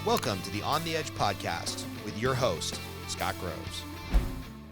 Welcome to the On the Edge podcast with your host, Scott Groves.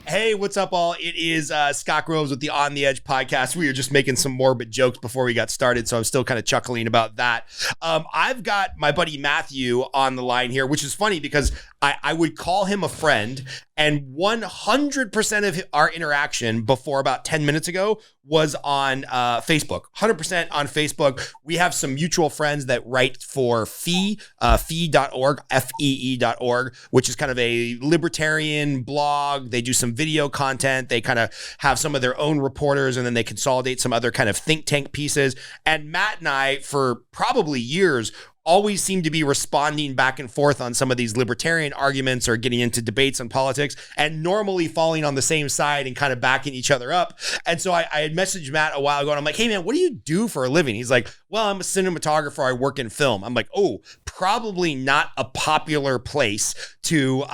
Hey, what's up, all? It is Scott Groves with the On the Edge podcast. We were just making some morbid jokes before we got started, so I'm still kind of chuckling about that. I've got my buddy Matthew on the line here, which is funny because I would call him a friend, and 100% of our interaction before about 10 minutes ago was on Facebook. 100% on Facebook. We have some mutual friends that write for fee.org, FEE.org, which is kind of a libertarian blog. They do some video content. They kind of have some of their own reporters, and then they consolidate some other kind of think tank pieces. And Matt and I, for probably years, always seem to be responding back and forth on some of these libertarian arguments or getting into debates on politics, and normally falling on the same side and kind of backing each other up. And so I had messaged Matt a while ago, and I'm like, hey man, what do you do for a living? He's like, well, I'm a cinematographer. I work in film. I'm like, oh, probably not a popular place to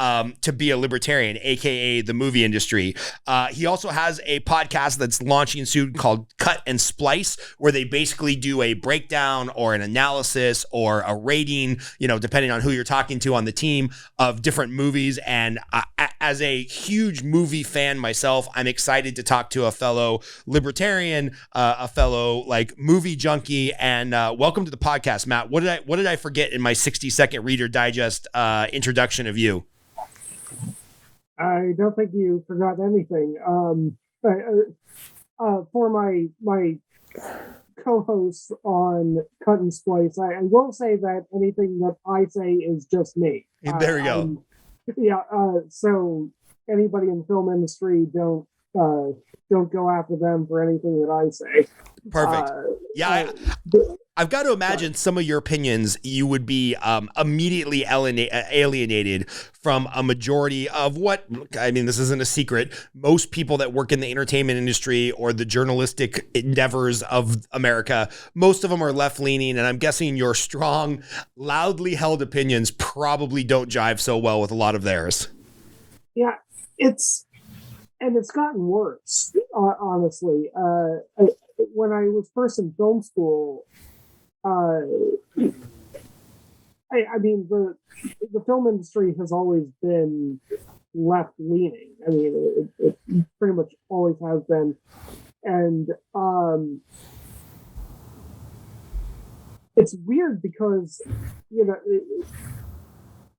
be a libertarian, AKA the movie industry. He also has a podcast that's launching soon called Cut And Splice, where they basically do a breakdown or an analysis or a rating, depending on who you're talking to on the team, of different movies. And as a huge movie fan myself, I'm excited to talk to a fellow libertarian, a fellow movie junkie. And welcome to the podcast, Matt. What did I forget in my 60-second Reader Digest introduction of you? I don't think you forgot anything. For my co-hosts on Cut and Splice, I will say that anything that I say is just me. There we go. So anybody in the film industry, don't go after them for anything that I say. Perfect. I've got to imagine some of your opinions, you would be immediately alienated from a majority of this isn't a secret, most people that work in the entertainment industry or the journalistic endeavors of America. Most of them are left-leaning, and I'm guessing your strong, loudly held opinions probably don't jive so well with a lot of theirs. Yeah, it's gotten worse, honestly. When I was first in film school, the film industry has always been left leaning. I mean, it pretty much always has been, and it's weird because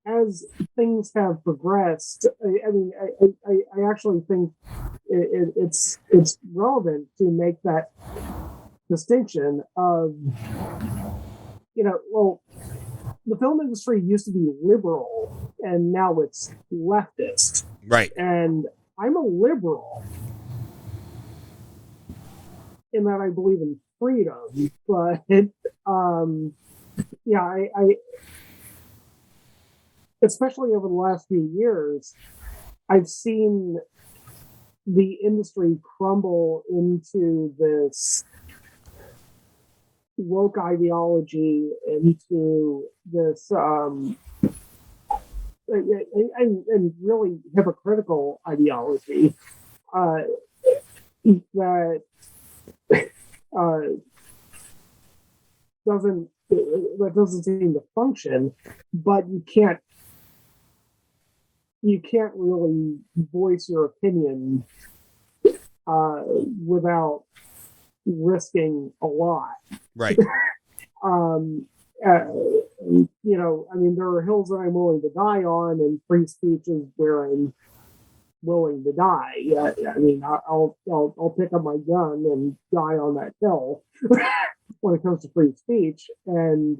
as things have progressed, I actually think it's relevant to make that distinction of, the film industry used to be liberal and now it's leftist. Right. And I'm a liberal in that I believe in freedom, but I especially over the last few years, I've seen the industry crumble into this woke ideology, into this and really hypocritical ideology that doesn't seem to function, but you can't really voice your opinion without risking a lot. Right. There are hills that I'm willing to die on, and free speech is where I'm willing to die. I'll pick up my gun and die on that hill when it comes to free speech. And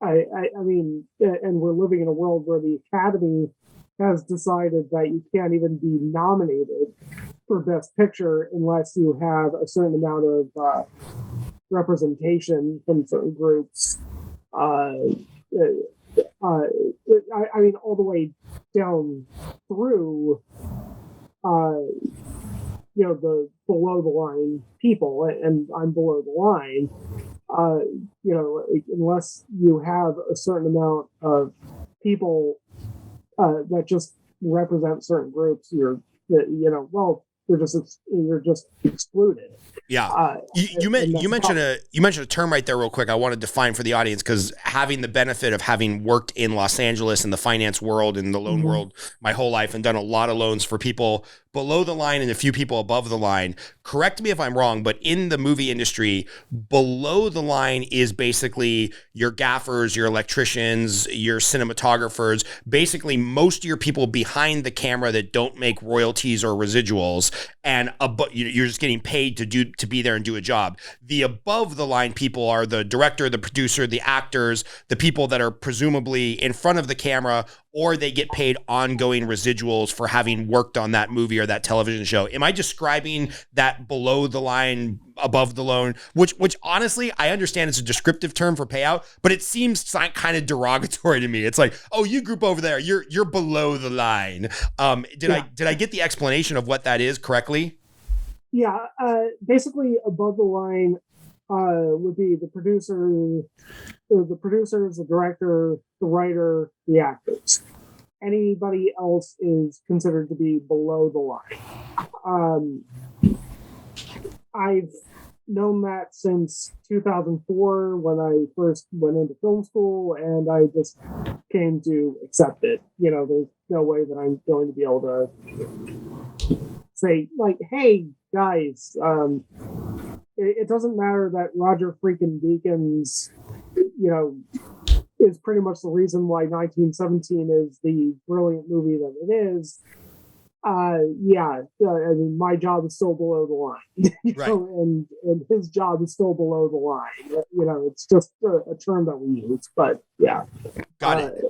and we're living in a world where the Academy has decided that you can't even be nominated for Best Picture unless you have a certain amount of representation from certain groups. All the way down through, the below the line people, and I'm below the line. Unless you have a certain amount of people that just represent certain groups, you're just excluded. Yeah, you mentioned a term right there real quick. I want to define for the audience, because having the benefit of having worked in Los Angeles in the finance world and the loan world my whole life, and done a lot of loans for people below the line and a few people above the line. Correct me if I'm wrong, but in the movie industry, below the line is basically your gaffers, your electricians, your cinematographers, basically most of your people behind the camera that don't make royalties or residuals, and you're just getting paid to be there and do a job. The above the line people are the director, the producer, the actors, the people that are presumably in front of the camera, or they get paid ongoing residuals for having worked on that movie or that television show. Am I describing that below the line, above the line, which honestly, I understand it's a descriptive term for payout, but it seems kind of derogatory to me. It's like, oh, you group over there, you're below the line. Did I get the explanation of what that is correctly? Yeah, basically above the line would be the producers, the director, the writer, the actors. Anybody else is considered to be below the line. I've known that since 2004 when I first went into film school, and I just came to accept it. There's no way that I'm going to be able to say, like, hey, guys, it doesn't matter that Roger freaking Deakins, is pretty much the reason why 1917 is the brilliant movie that it is. I mean, my job is still below the line, right. and his job is still below the line. It's just a term that we use, but yeah. Got it.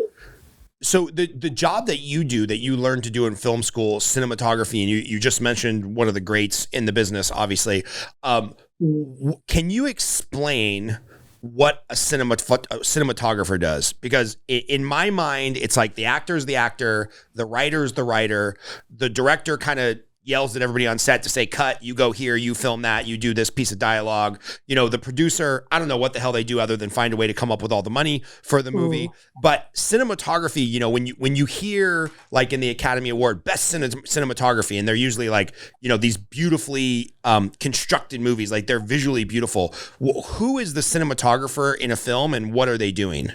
So the job that you do, that you learned to do in film school, cinematography, and you just mentioned one of the greats in the business, obviously. Can you explain what a cinematographer does? Because in my mind, it's like the actor's the actor, the writer's the writer, the director kind of yells at everybody on set to say, cut, you go here, you film that, you do this piece of dialogue. The producer, I don't know what the hell they do other than find a way to come up with all the money for the movie. But cinematography, when you hear, like in the Academy Award, best cinematography, and they're usually like, these beautifully constructed movies, like they're visually beautiful. Who is the cinematographer in a film, and what are they doing?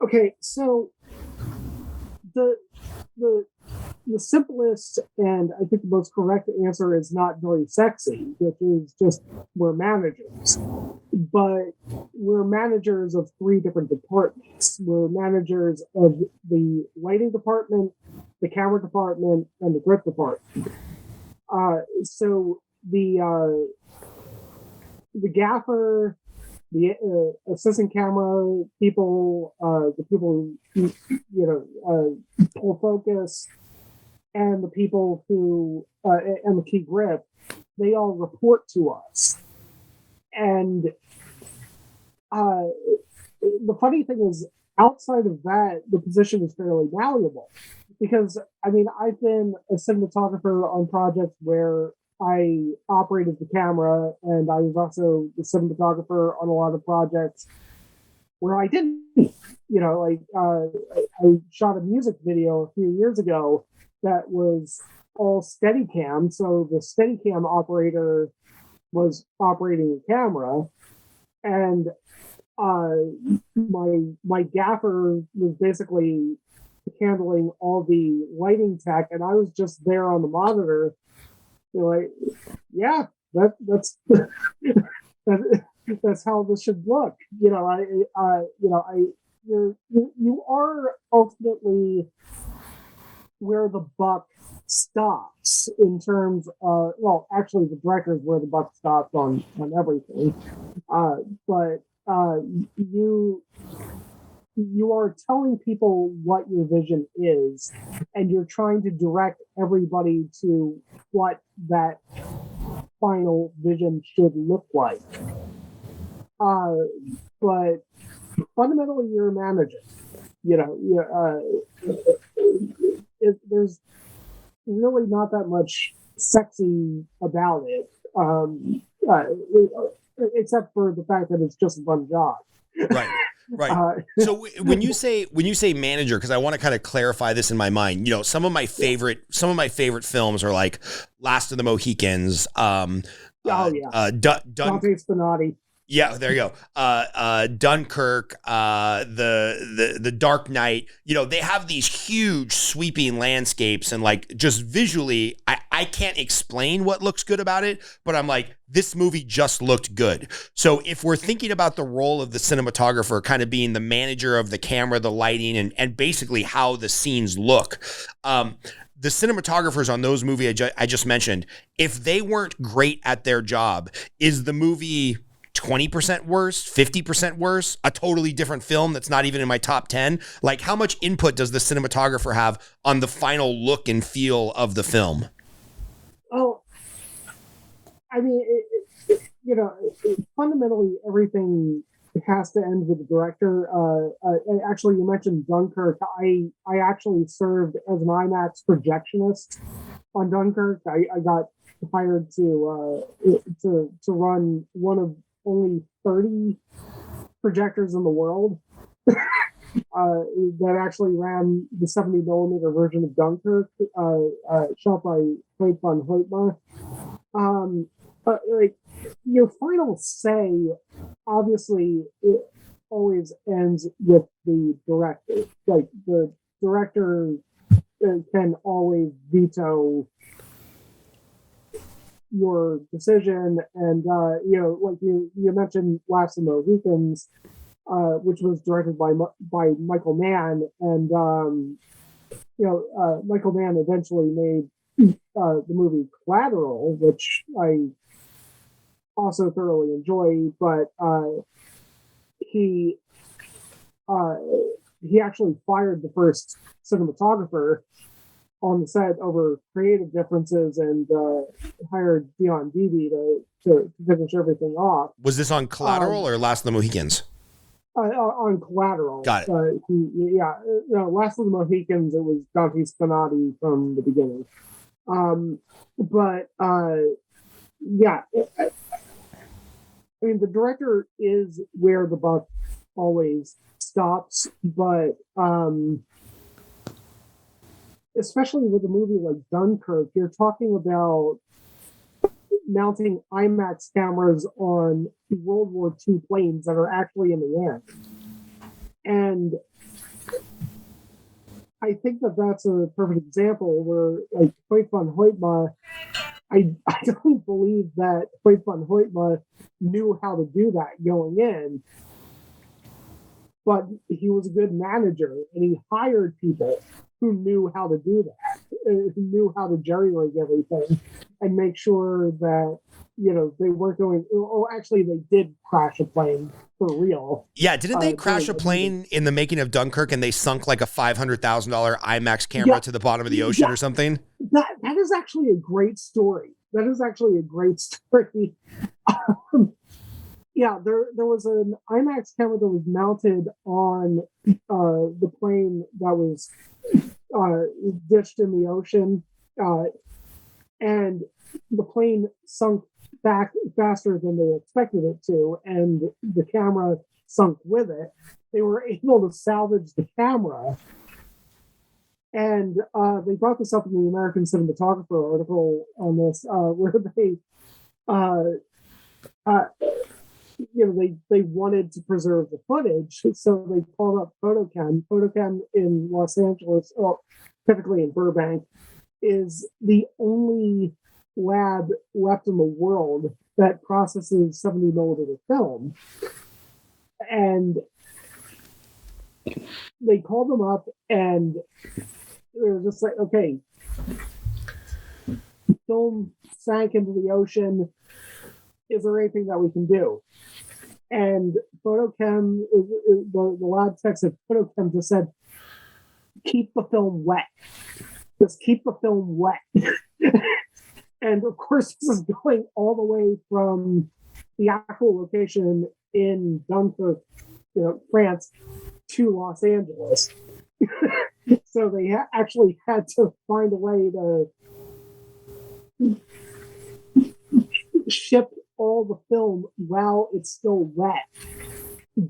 Okay, so the simplest and I think the most correct answer is not very sexy, which is just we're managers. But we're managers of three different departments. We're managers of the lighting department, the camera department, and the grip department. So the gaffer, the assistant camera people, the people who pull focus, and the people who and the key grip, they all report to us. And the funny thing is, outside of that, the position is fairly malleable, because I mean, I've been a cinematographer on projects where I operated the camera, and I was also the cinematographer on a lot of projects where I didn't. I shot a music video a few years ago that was all Steadicam, so the Steadicam operator was operating the camera, and my gaffer was basically handling all the lighting tech, and I was just there on the monitor. Yeah, that's that's how this should look. You are ultimately where the buck stops in terms of, well, actually the director is where the buck stops on everything. But you are telling people what your vision is, and you're trying to direct everybody to what that final vision should look like. But fundamentally, you're a manager. There's really not that much sexy about it, except for the fact that it's just a fun job. Right. Right. So when you say manager, because I want to kind of clarify this in my mind, some of my favorite films are like Last of the Mohicans, Dante Spinati. Yeah, there you go. Dunkirk, the Dark Knight. They have these huge sweeping landscapes, and like just visually, I can't explain what looks good about it, but I'm like, this movie just looked good. So if we're thinking about the role of the cinematographer kind of being the manager of the camera, the lighting, and basically how the scenes look, the cinematographers on those movies I just mentioned, if they weren't great at their job, is the movie 20% worse, 50% worse, a totally different film that's not even in my top 10? Like, how much input does the cinematographer have on the final look and feel of the film? Oh, I mean, fundamentally, everything has to end with the director. Actually, you mentioned Dunkirk. I actually served as an IMAX projectionist on Dunkirk. I got hired to run one of only 30 projectors in the world that actually ran the 70 millimeter version of Dunkirk, shot by Cohen Brothers. Your final say, obviously, it always ends with the director. Like, the director can always veto your decision, and like you mentioned Last of the Mohicans, which was directed by Michael Mann, and Michael Mann eventually made the movie Collateral, which I also thoroughly enjoy, but he actually fired the first cinematographer on the set over creative differences, and hired Dion Beebe to finish everything off. Was this on Collateral or Last of the Mohicans? On Collateral. Got it. Last of the Mohicans, it was Dante Spinati from the beginning. I mean, the director is where the buck always stops, but especially with a movie like Dunkirk, you're talking about mounting IMAX cameras on World War II planes that are actually in the air. And I think that's a perfect example where, like, Hoyt van Hoytma, I don't believe that Hoyt van Hoytma knew how to do that going in, but he was a good manager, and he hired people who knew how to do that, who knew how to jerry-rig everything and make sure that, they weren't going, actually they did crash a plane for real. Yeah, didn't they crash a plane in the making of Dunkirk, and they sunk like a $500,000 IMAX camera to the bottom of the ocean or something? That is actually a great story. There was an IMAX camera that was mounted on the plane that was ditched in the ocean, and the plane sunk back faster than they expected it to, and the camera sunk with it. They were able to salvage the camera, and they brought this up in the American Cinematographer article on this, where they wanted to preserve the footage, so they called up Photochem. Photochem in Los Angeles, typically in Burbank, is the only lab left in the world that processes 70 millimeter film. And they called them up, and they were just like, okay, film sank into the ocean. Is there anything that we can do? And Photochem, the lab techs at Photochem just said, keep the film wet. Just keep the film wet. And of course, this is going all the way from the actual location in Dunkirk, France, to Los Angeles. So they actually had to find a way to ship all the film while it's still wet.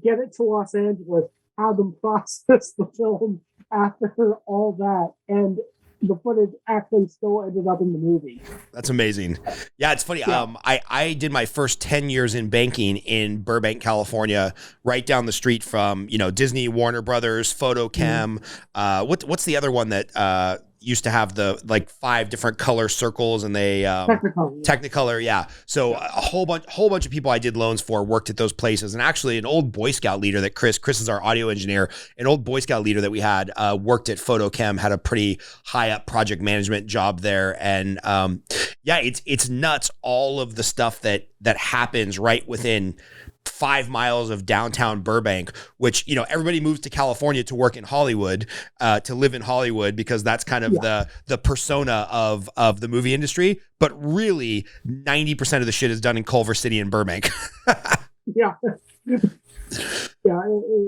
get it to Los Angeles, have them process the film after all that, and the footage actually still ended up in the movie. That's amazing. Yeah, it's funny. Yeah. I did my first 10 years in banking in Burbank, California, right down the street from, Disney, Warner Brothers, Photochem. What's the other one that used to have the 5 different color circles, and they Technicolor, yeah. So a whole bunch of people I did loans for worked at those places, and actually an old Boy Scout leader that Chris is our audio engineer, an old Boy Scout leader that we had worked at Photochem, had a pretty high up project management job there, and it's nuts, all of the stuff that happens right within 5 miles of downtown Burbank, which, everybody moves to California to work in Hollywood, to live in Hollywood, because that's kind of the persona of the movie industry. But really 90% of the shit is done in Culver City and Burbank. Yeah. Yeah,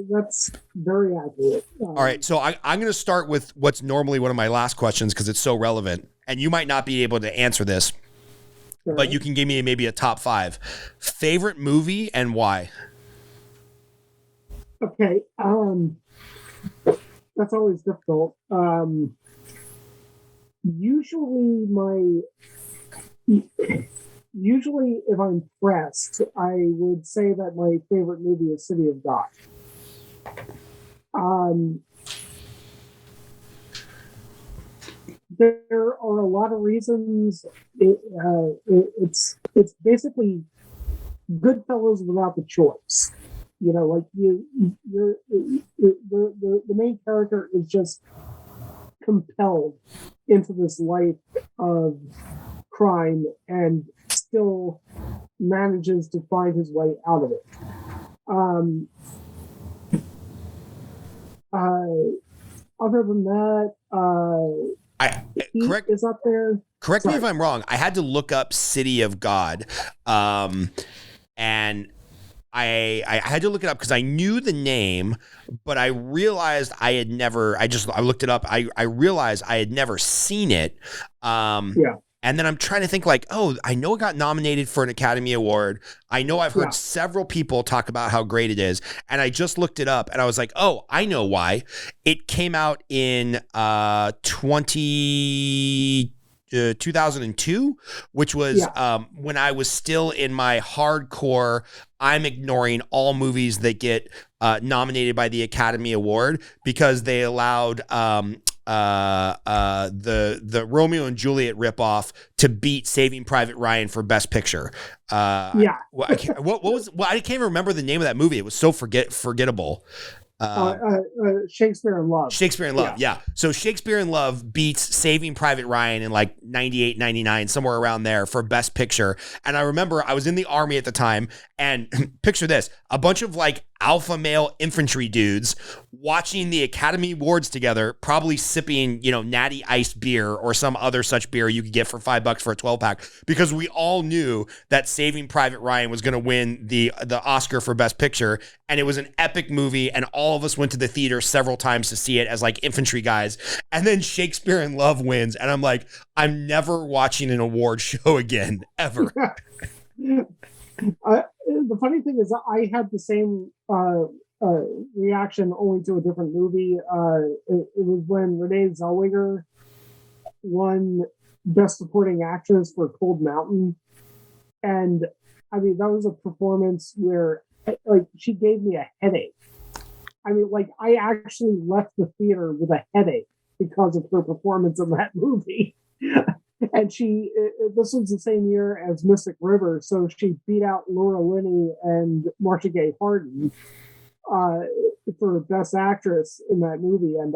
that's very accurate. All right. So I'm going to start with what's normally one of my last questions, because it's so relevant, and you might not be able to answer this, but you can give me maybe a top 5 favorite movie and why. Okay. That's always difficult. Usually if I'm pressed, I would say that my favorite movie is City of God. There are a lot of reasons. It's basically Goodfellas without the choice. The main character is just compelled into this life of crime and still manages to find his way out of it. Other than that, Correct is up there. Correct me if I'm wrong. I had to look up City of God, and I had to look it up because I knew the name, but I realized I looked it up. I realized I had never seen it. And then I'm trying to think I know it got nominated for an Academy Award. I know I've heard several people talk about how great it is. And I just looked it up and I was like, oh, I know why. It came out in 2002, which was when I was still in my hardcore, I'm ignoring all movies that get nominated by the Academy Award, because they allowed the Romeo and Juliet ripoff to beat Saving Private Ryan for Best Picture. I can't even remember the name of that movie. It was so forgettable. Shakespeare in Love. Shakespeare in Love, yeah. So Shakespeare in Love beats Saving Private Ryan in 98, 99, somewhere around there for Best Picture. And I remember I was in the Army at the time, and picture this, a bunch of alpha male infantry dudes watching the Academy Awards together, probably sipping, Natty Iced beer or some other such beer you could get for $5 for a 12-pack, because we all knew that Saving Private Ryan was going to win the Oscar for Best Picture, and it was an epic movie, and all of us went to the theater several times to see it as infantry guys, and then Shakespeare in Love wins, and I'm like, I'm never watching an award show again, ever. The funny thing is, I had the same reaction, only to a different movie. It was when Renee Zellweger won Best Supporting Actress for Cold Mountain, and I mean that was a performance where she gave me a headache. I mean, I actually left the theater with a headache because of her performance in that movie. And this was the same year as Mystic River, so she beat out Laura Linney and Marcia Gay Harden for Best Actress in that movie. And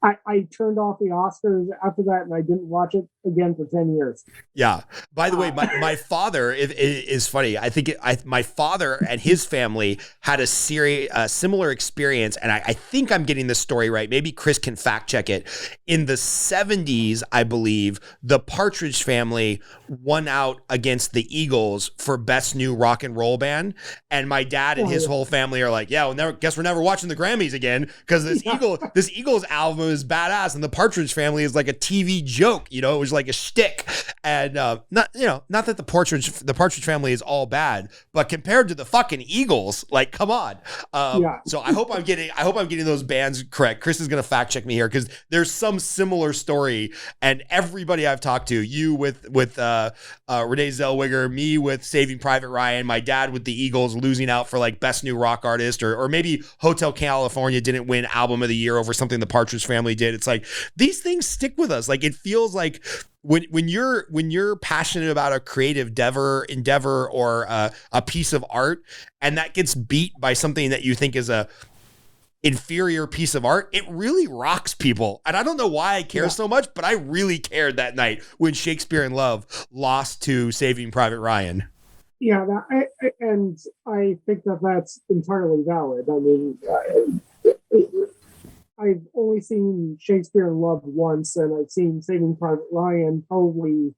I turned off the Oscars after that, and I didn't watch it again for 10 years. Yeah. By the way, my father is funny. I think my father and his family had a similar experience, and I think I'm getting this story right. Maybe Chris can fact check it. In the 70s, I believe, the Partridge Family won out against the Eagles for Best New Rock and Roll Band, and my dad and his whole family are like, "Yeah, guess we're never watching the Grammys again, because this Eagles album was badass, and the Partridge Family is like a TV joke. You know, it was like a shtick, and not that the Partridge Family is all bad, but compared to the fucking Eagles, like, come on. So I hope I'm getting those bands correct. Chris is gonna fact check me here because there's some similar story, and everybody I've talked to, you with Renee Zellweger, me with Saving Private Ryan, my dad with the Eagles losing out for like best new rock artist, or maybe Hotel California didn't win album of the year over something the Partridge Family did. It's like these things stick with us. Like, it feels like when you're passionate about a creative endeavor or a piece of art, and that gets beat by something that you think is a inferior piece of art, it really rocks people. And I don't know why I care so much, but I really cared that night when Shakespeare in Love lost to Saving Private Ryan. Yeah, and I think that's entirely valid. I mean, I've only seen Shakespeare in Love once, and I've seen Saving Private Ryan probably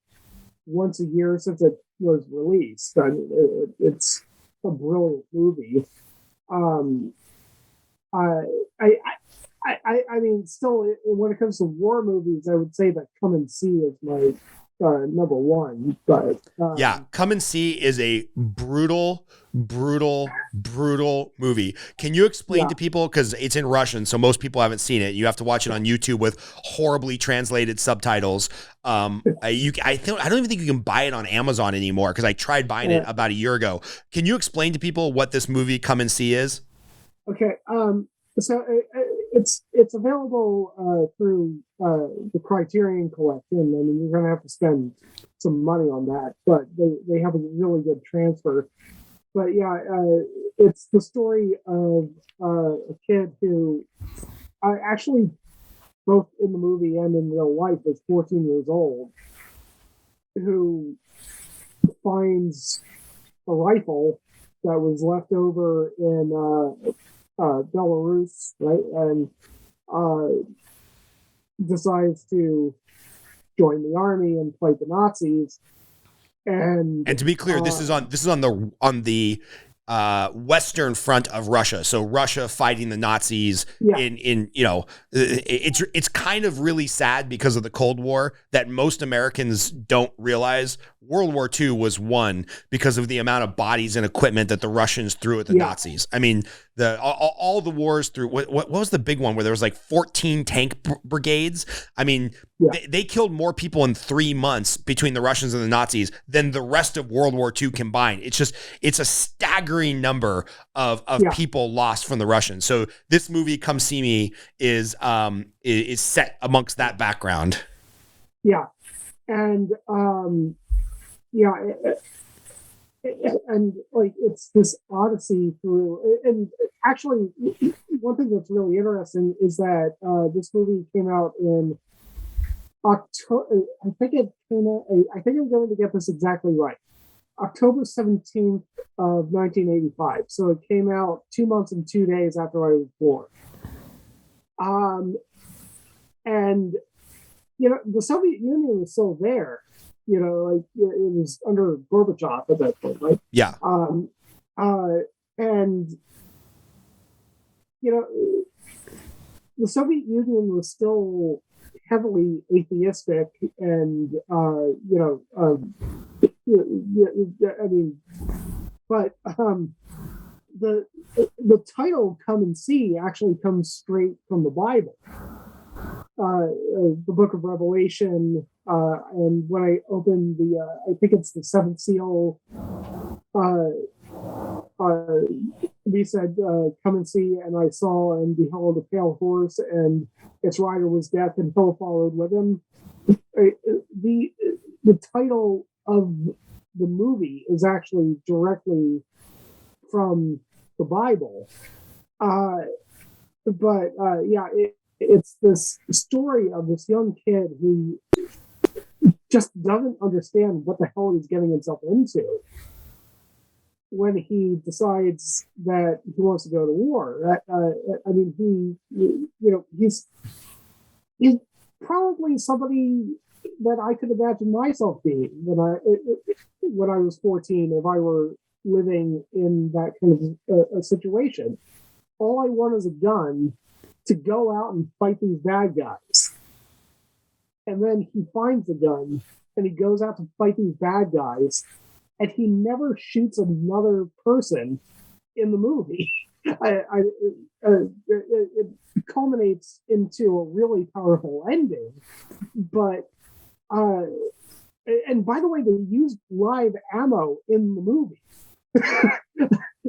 once a year since it was released. I mean, it's a brilliant movie. I mean, still, when it comes to war movies, I would say that Come and See is my number one. But Come and See is a brutal movie. Can you explain to people, because it's in Russian, so most people haven't seen it. You have to watch it on YouTube with horribly translated subtitles. I don't even think you can buy it on Amazon anymore, because I tried buying it about a year ago. Can you explain to people what this movie Come and See is? Okay. So it's available through the Criterion Collection. I mean, you're going to have to spend some money on that, but they have a really good transfer. But it's the story of a kid who actually, both in the movie and in real life, is 14 years old, who finds a rifle that was left over in Belarus, right, and decides to join the army and fight the Nazis. And to be clear, this is on the western front of Russia. So Russia fighting the Nazis in it's kind of really sad because of the Cold War that most Americans don't realize. World War II was won because of the amount of bodies and equipment that the Russians threw at the Nazis. I mean, all the wars through what was the big one where there was like 14 tank brigades? I mean, they killed more people in 3 months between the Russians and the Nazis than the rest of World War II combined. It's a staggering number of people lost from the Russians. So this movie, Come See Me, is set amongst that background. Yeah. And and like it's this odyssey through. And actually, one thing that's really interesting is that this movie came out in October. I think I'm going to get this exactly right. October 17th of 1985. So it came out 2 months and 2 days after I was born. And the Soviet Union was still there. Like it was under Gorbachev at that point, right? Yeah. And the Soviet Union was still heavily atheistic, and I mean, but the title "Come and See" actually comes straight from the Bible. The book of Revelation, and when I opened I think it's the seventh seal, we said, "Come and see," and I saw and behold a pale horse, and its rider was Death, and hell followed with him. The title of the movie is actually directly from the Bible, it's this story of this young kid who just doesn't understand what the hell he's getting himself into when he decides that he wants to go to war. He's probably somebody that I could imagine myself being when I was 14, if I were living in that kind of a situation. All I want is a gun, to go out and fight these bad guys. And then he finds a gun and he goes out to fight these bad guys, and he never shoots another person in the movie. It culminates into a really powerful ending, but and by the way, they used live ammo in the movie.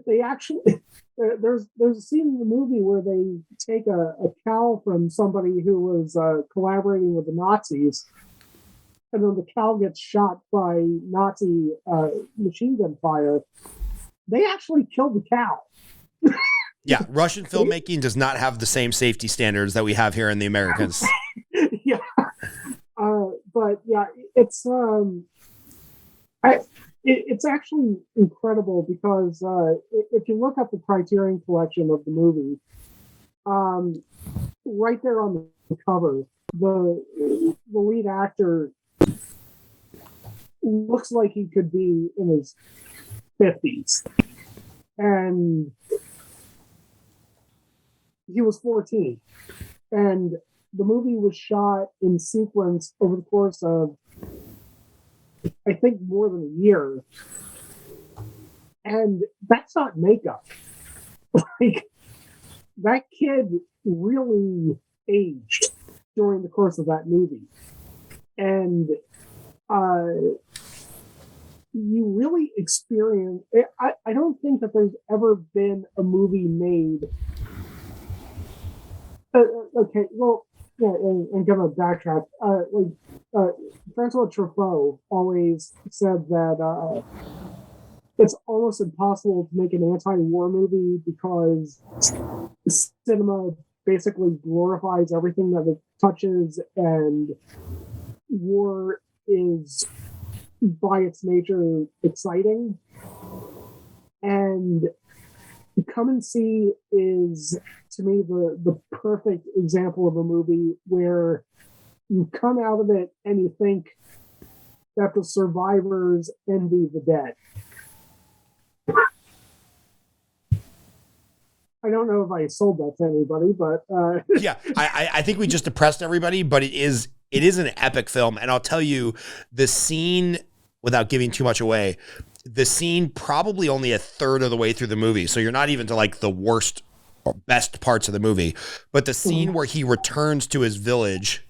They actually there's a scene in the movie where they take a cow from somebody who was collaborating with the Nazis, and then the cow gets shot by Nazi machine gun fire. They actually killed the cow. Yeah, Russian filmmaking does not have the same safety standards that we have here in the Americas. Yeah, but yeah, it's it's actually incredible because if you look up the Criterion Collection of the movie, right there on the cover, the lead actor looks like he could be in his 50s, and he was 14, and the movie was shot in sequence over the course of, I think, more than a year. And that's not makeup. Like, that kid really aged during the course of that movie. And you really experience, I don't think that there's ever been a movie made. Okay, well, yeah, and gonna backtrack. Francois Truffaut always said that it's almost impossible to make an anti-war movie because cinema basically glorifies everything that it touches, and war is, by its nature, exciting. And Come and See is, to me, the perfect example of a movie where you come out of it and you think that the survivors envy the dead. I don't know if I sold that to anybody, but yeah, I think we just depressed everybody, but it is an epic film, and I'll tell you, the scene, without giving too much away, the scene probably only a third of the way through the movie, so you're not even to like the worst or best parts of the movie, but the scene where he returns to his village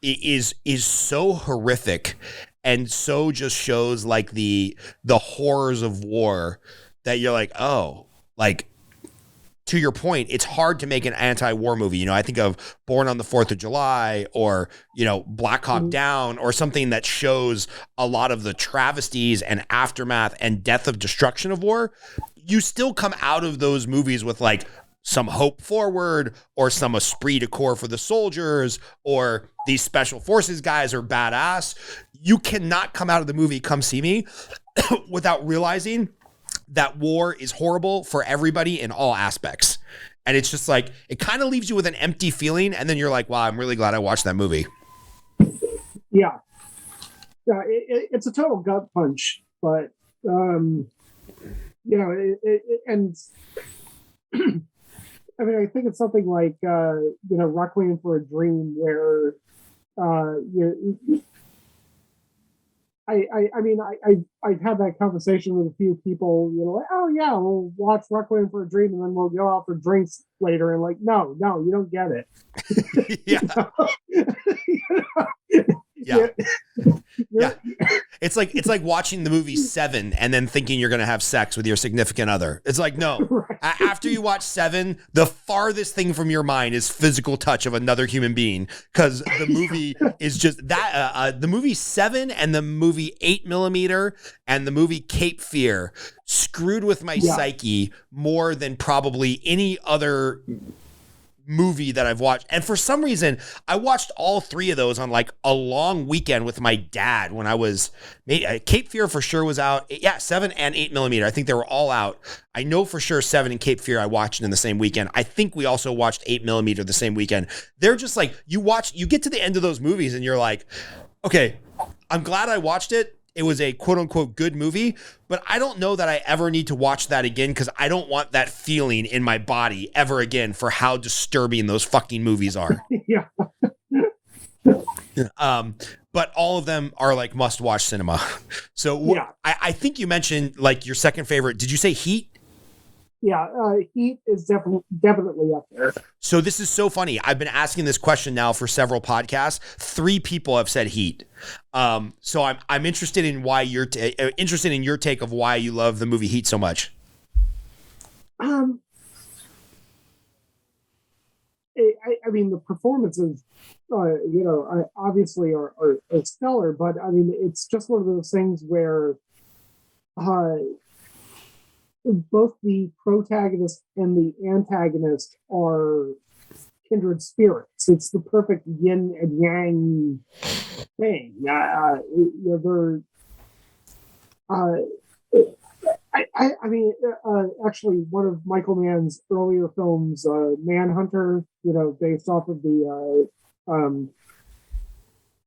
is so horrific and so just shows like the horrors of war that you're like, oh, like, to your point, it's hard to make an anti-war movie. You know, I think of Born on the 4th of July, or, you know, Black Hawk Down, or something that shows a lot of the travesties and aftermath and death of destruction of war. You still come out of those movies with like some hope forward, or some esprit de corps for the soldiers, or these special forces guys are badass. You cannot come out of the movie Come See Me without realizing that war is horrible for everybody in all aspects. And it's just like, it kind of leaves you with an empty feeling. And then you're like, wow, I'm really glad I watched that movie. Yeah. It's a total gut punch, but, you know, and I mean, I think it's something like, you know, Requiem for a Dream, where, I've had that conversation with a few people, you know, like, oh yeah, we'll watch Requiem for a Dream and then we'll go out for drinks later. And like, no, you don't get it. Yeah. Yeah. It's like watching the movie Seven and then thinking you're going to have sex with your significant other. It's like, no, right. After you watch Seven, the farthest thing from your mind is physical touch of another human being. Cause the movie is just that, the movie Seven and the movie 8mm and the movie Cape Fear screwed with my psyche more than probably any other movie that I've watched. And for some reason, I watched all three of those on like a long weekend with my dad when I was, Cape Fear for sure was out. Yeah, 7 and 8mm. I think they were all out. I know for sure 7 and Cape Fear I watched in the same weekend. I think we also watched 8mm the same weekend. They're just like, you get to the end of those movies and you're like, okay, I'm glad I watched it. it was a quote unquote good movie, but I don't know that I ever need to watch that again because I don't want that feeling in my body ever again for how disturbing those fucking movies are. Yeah. But all of them are like must watch cinema. So Yeah. I think you mentioned like your second favorite. Did you say Heat? Yeah, Heat is definitely up there. So this is so funny. I've been asking this question now for several podcasts. 3 people have said Heat. So I'm interested in why interested in your take of why you love the movie Heat so much. I mean, the performances, obviously are stellar, but I mean, it's just one of those things where both the protagonist and the antagonist are kindred spirits. It's the perfect yin and yang thing. Actually, one of Michael Mann's earlier films, Manhunter, based off of the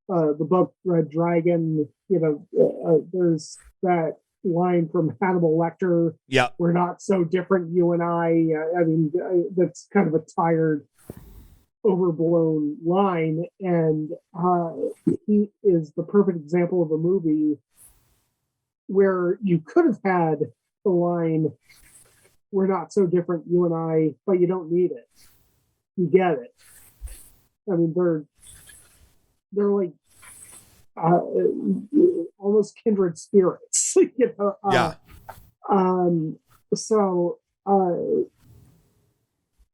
book Red Dragon, there's that line from Hannibal Lecter. Yeah. We're not so different, you and I. That's kind of a tired, overblown line. And he is the perfect example of a movie where you could have had the line, we're not so different, you and I, but you don't need it. You get it. I mean, they're like almost kindred spirits, Yeah. So,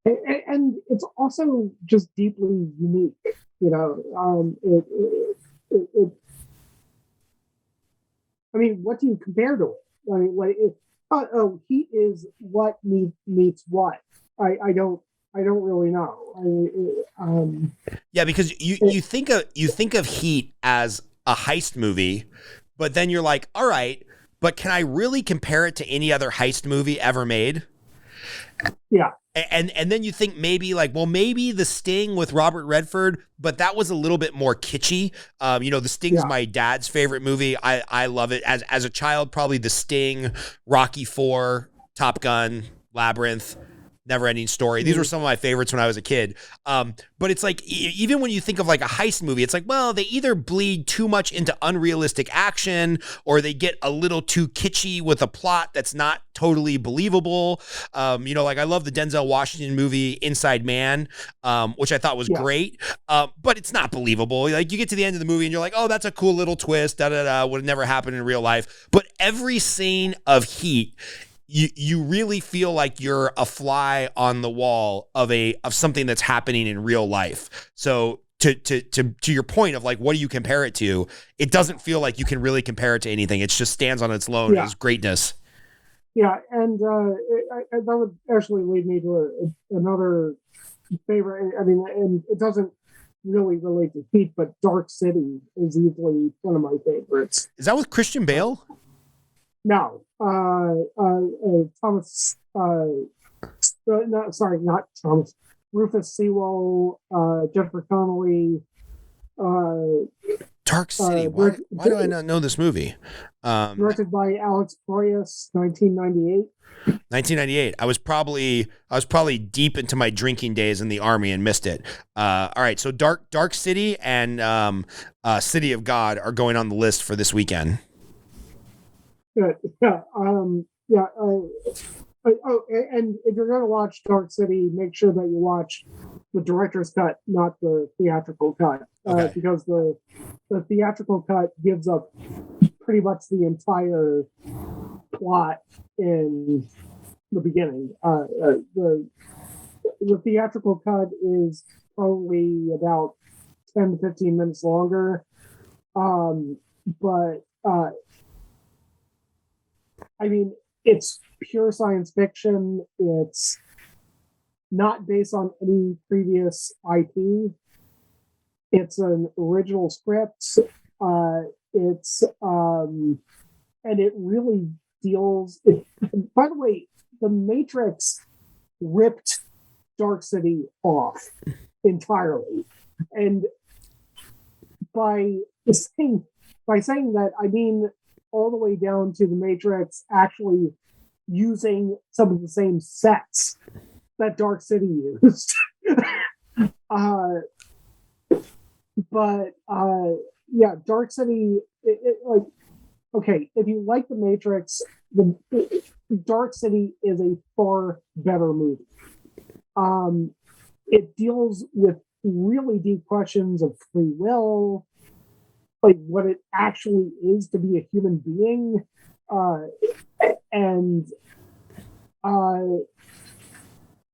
and it's also just deeply unique, I mean, what do you compare to it? I mean, Heat is what meets what? I don't really know. Yeah, because you think of Heat as a heist movie, but then you're like, all right, but can I really compare it to any other heist movie ever made? Yeah. And then you think maybe The Sting with Robert Redford, but that was a little bit more kitschy. The Sting's my dad's favorite movie. I love it as a child. Probably The Sting, Rocky IV, Top Gun, Labyrinth, Never Ending Story. These were some of my favorites when I was a kid. But it's like, even when you think of like a heist movie, it's like, well, they either bleed too much into unrealistic action or they get a little too kitschy with a plot that's not totally believable. Like I love the Denzel Washington movie Inside Man, which I thought was great. But it's not believable. Like you get to the end of the movie and you're like, oh, that's a cool little twist. Would have never happened in real life. But every scene of Heat, you really feel like you're a fly on the wall of something that's happening in real life. So to your point of like, what do you compare it to? It doesn't feel like you can really compare it to anything. It just stands on its own as greatness. Yeah, and that would actually lead me to another favorite. I mean, and it doesn't really relate to Heat, but Dark City is easily one of my favorites. Is that with Christian Bale? No, Thomas. Not Thomas. Rufus Sewell, Jennifer Connelly. Dark City. Why do I not know this movie? Directed by Alex Proyas, 1998. 1998. I was probably deep into my drinking days in the Army and missed it. All right, so Dark City and City of God are going on the list for this weekend. And if you're going to watch Dark City, make sure that you watch the director's cut, not the theatrical cut, because the theatrical cut gives up pretty much the entire plot in the beginning. The theatrical cut is probably about 10 to 15 minutes longer, but I mean, it's pure science fiction. It's not based on any previous IP. It's an original script. And it really deals. By the way, The Matrix ripped Dark City off entirely, and by saying that, I mean all the way down to the Matrix actually using some of the same sets that Dark City used. Yeah, Dark City, like, okay, if you like the Matrix, Dark City is a far better movie. It deals with really deep questions of free will, like what it actually is to be a human being, and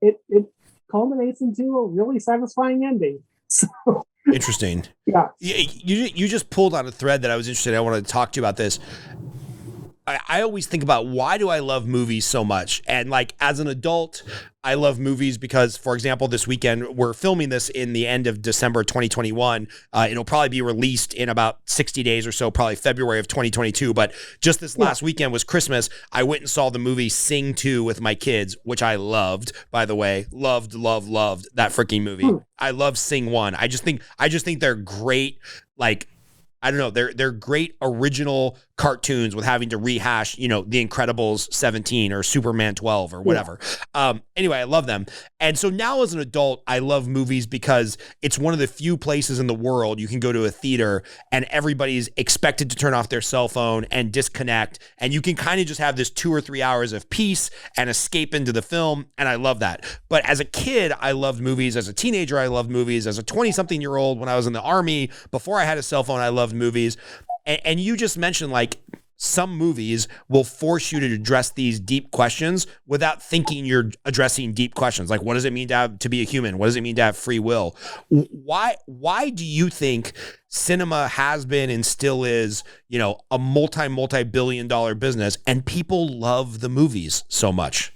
it culminates into a really satisfying ending. So, interesting. yeah, You just pulled on a thread that I was interested in. I wanted to talk to you about this. I always think about, why do I love movies so much? And like, as an adult, I love movies because, for example, this weekend, we're filming this in the end of December 2021. It'll probably be released in about 60 days or so, probably February of 2022. But just this last weekend was Christmas. I went and saw the movie Sing 2 with my kids, which I loved, by the way. Loved that freaking movie. I love Sing 1. I just think they're great, like, I don't know. They're great original cartoons with having to rehash, The Incredibles 17 or Superman 12 or whatever. Anyway, I love them. And so now as an adult, I love movies because it's one of the few places in the world you can go to a theater and everybody's expected to turn off their cell phone and disconnect. And you can kind of just have this 2 or 3 hours of peace and escape into the film. And I love that. But as a kid, I loved movies. As a teenager, I loved movies. As a 20-something-year-old, when I was in the Army, before I had a cell phone, I loved movies. And you just mentioned, like, some movies will force you to address these deep questions without thinking you're addressing deep questions. Like, what does it mean to be a human? What does it mean to have free will? Why do you think cinema has been and still is, a multi-billion dollar business, and people love the movies so much?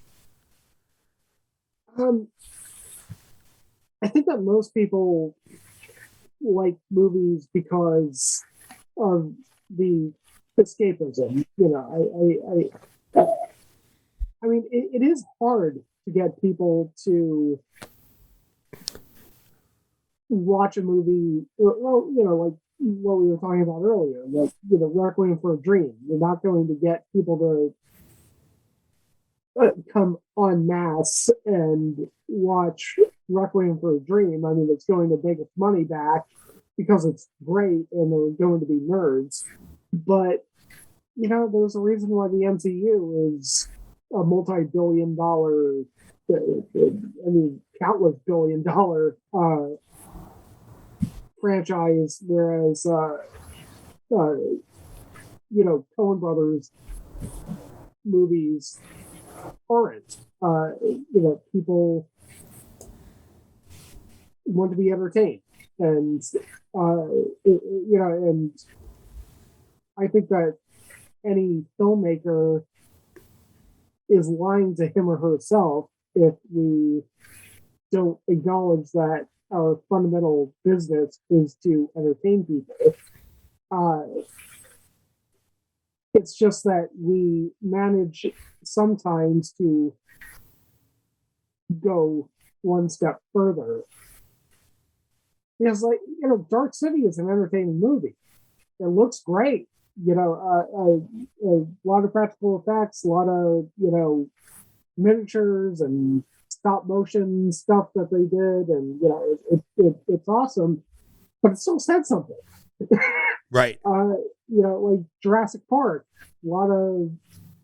I think that most people like movies because of the escapism. I mean, it is hard to get people to watch a movie, well, like what we were talking about earlier, like, Requiem for a Dream. You're not going to get people to come en masse and watch Requiem for a Dream. I mean, it's going to make its money back because it's great and they're going to be nerds. But, there's a reason why the MCU is a multi-billion dollar, countless billion dollar franchise, whereas, Cohen Brothers movies aren't. People want to be entertained. And, and I think that any filmmaker is lying to him or herself if we don't acknowledge that our fundamental business is to entertain people. It's just that we manage sometimes to go one step further. Because, Dark City is an entertaining movie. It looks great. A lot of practical effects, a lot of, miniatures and stop motion stuff that they did. And, it's awesome, but it still said something. Right. Like Jurassic Park, a lot of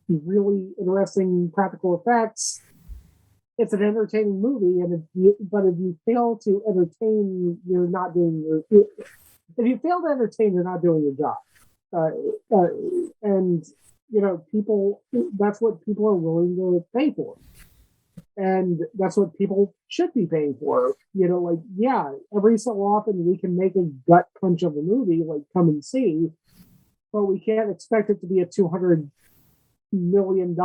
really interesting practical effects. It's an entertaining movie, and if you fail to entertain, you're not doing your. If you fail to entertain, you're not doing your job. And people. That's what people are willing to pay for, and that's what people should be paying for. Every so often we can make a gut punch of a movie, like Come and See, but we can't expect it to be a $200 million.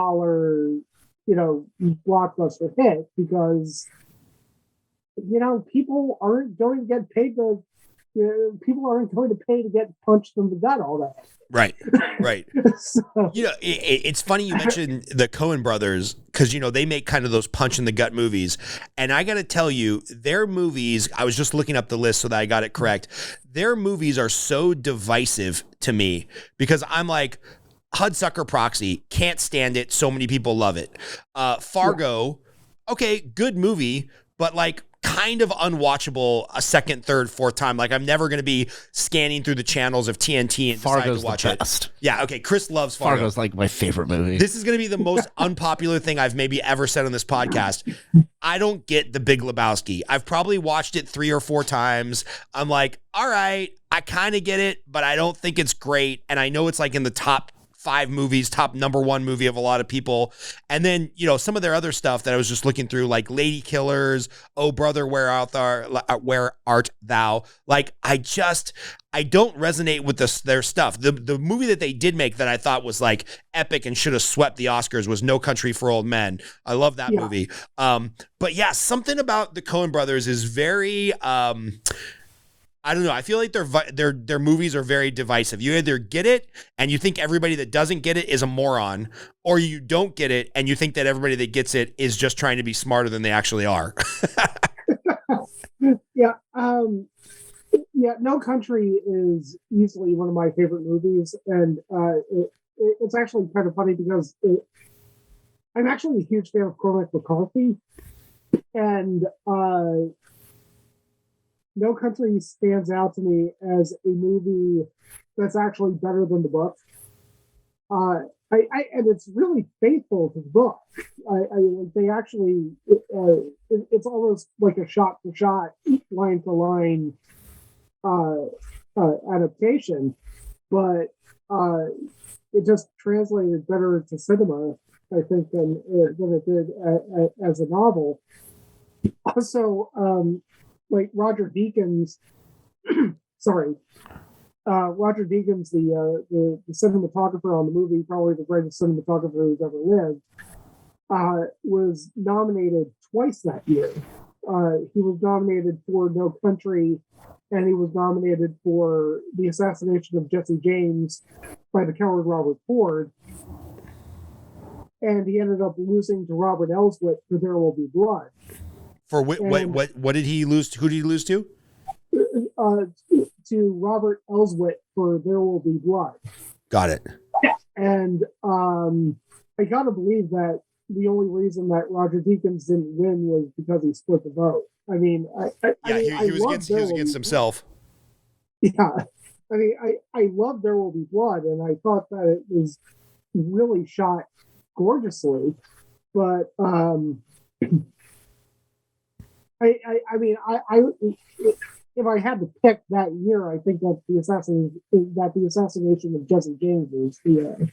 Blockbuster hit, because people aren't going to get paid to people aren't going to pay to get punched in the gut all day. Right. So, it's funny you mentioned the Cohen Brothers, because they make kind of those punch in the gut movies, and I got to tell you, their movies, I was just looking up the list so that I got it correct. Their movies are so divisive to me, because I'm like, Hudsucker Proxy, can't stand it. So many people love it. Fargo, okay, good movie, but like kind of unwatchable a second, third, fourth time. Like I'm never going to be scanning through the channels of TNT and decide to watch it. Yeah, okay, Chris loves Fargo. Fargo's like my favorite movie. This is going to be the most unpopular thing I've maybe ever said on this podcast. I don't get The Big Lebowski. I've probably watched it 3 or 4 times. I'm like, all right, I kind of get it, but I don't think it's great. And I know it's like in the top 5 movies, top number 1 movie of a lot of people. And then, you know, some of their other stuff that I was just looking through, like Lady Killers, Oh Brother, Where Art Thou? Like, I don't resonate with their stuff. The movie that they did make that I thought was like epic and should have swept the Oscars was No Country for Old Men. I love that movie. But yeah, something about the Cohen brothers is very, I don't know. I feel like their movies are very divisive. You either get it and you think everybody that doesn't get it is a moron, or you don't get it and you think that everybody that gets it is just trying to be smarter than they actually are. Yeah. No Country is easily one of my favorite movies, and it's actually kind of funny because I'm actually a huge fan of Cormac McCarthy, and No Country stands out to me as a movie that's actually better than the book. And it's really faithful to the book. They actually, it's almost like a shot for shot, line for line adaptation, but it just translated better to cinema, I think, than it did as a novel. Also, like Roger Deakins, Roger Deakins, the cinematographer on the movie, probably the greatest cinematographer who's ever lived, was nominated twice that year. He was nominated for No Country, and he was nominated for The Assassination of Jesse James by the coward Robert Ford. And he ended up losing to Robert Elswit for There Will Be Blood. For what did he lose? Who did he lose to? To Robert Elswit for There Will Be Blood. Got it. And I gotta believe that the only reason that Roger Deakins didn't win was because he split the vote. I mean, he was against himself. Yeah, I mean, I love There Will Be Blood, and I thought that it was really shot gorgeously, but if I had to pick that year, I think that the assassination of Jesse James is the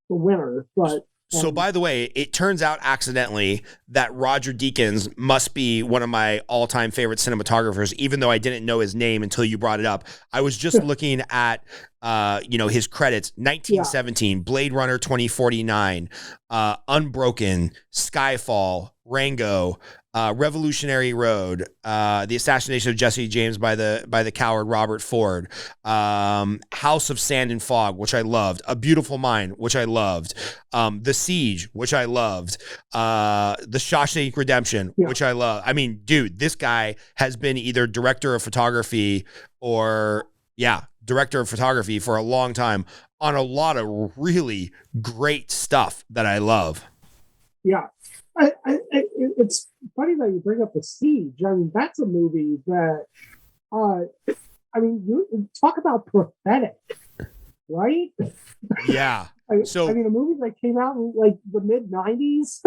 winner. But so, by the way, it turns out accidentally that Roger Deakins must be one of my all-time favorite cinematographers, even though I didn't know his name until you brought it up. I was just looking at, his credits: 1917, Blade Runner 2049, Unbroken, Skyfall, Rango, Revolutionary Road, The Assassination of Jesse James by the coward Robert Ford, House of Sand and Fog, which I loved, A Beautiful Mind, which I loved, The Siege, which I loved, The Shawshank Redemption, which I love. I mean, dude, this guy has been either director of photography for a long time on a lot of really great stuff that I love. Yeah. It's funny that you bring up The Siege. I mean, that's a movie that, you talk about prophetic, right? Yeah. A movie that came out in like the mid-90s.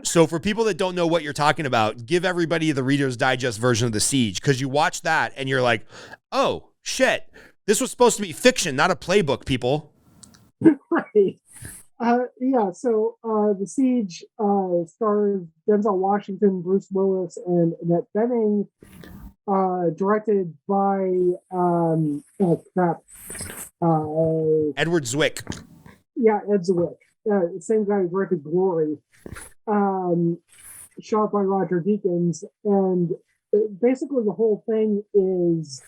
So for people that don't know what you're talking about, give everybody the Reader's Digest version of The Siege, because you watch that and you're like, oh, shit, this was supposed to be fiction, not a playbook, people. Right. The Siege stars Denzel Washington, Bruce Willis, and Annette Bening. Directed by Edward Zwick. Yeah, Ed Zwick. The same guy who directed Glory. Shot by Roger Deakins, and basically the whole thing is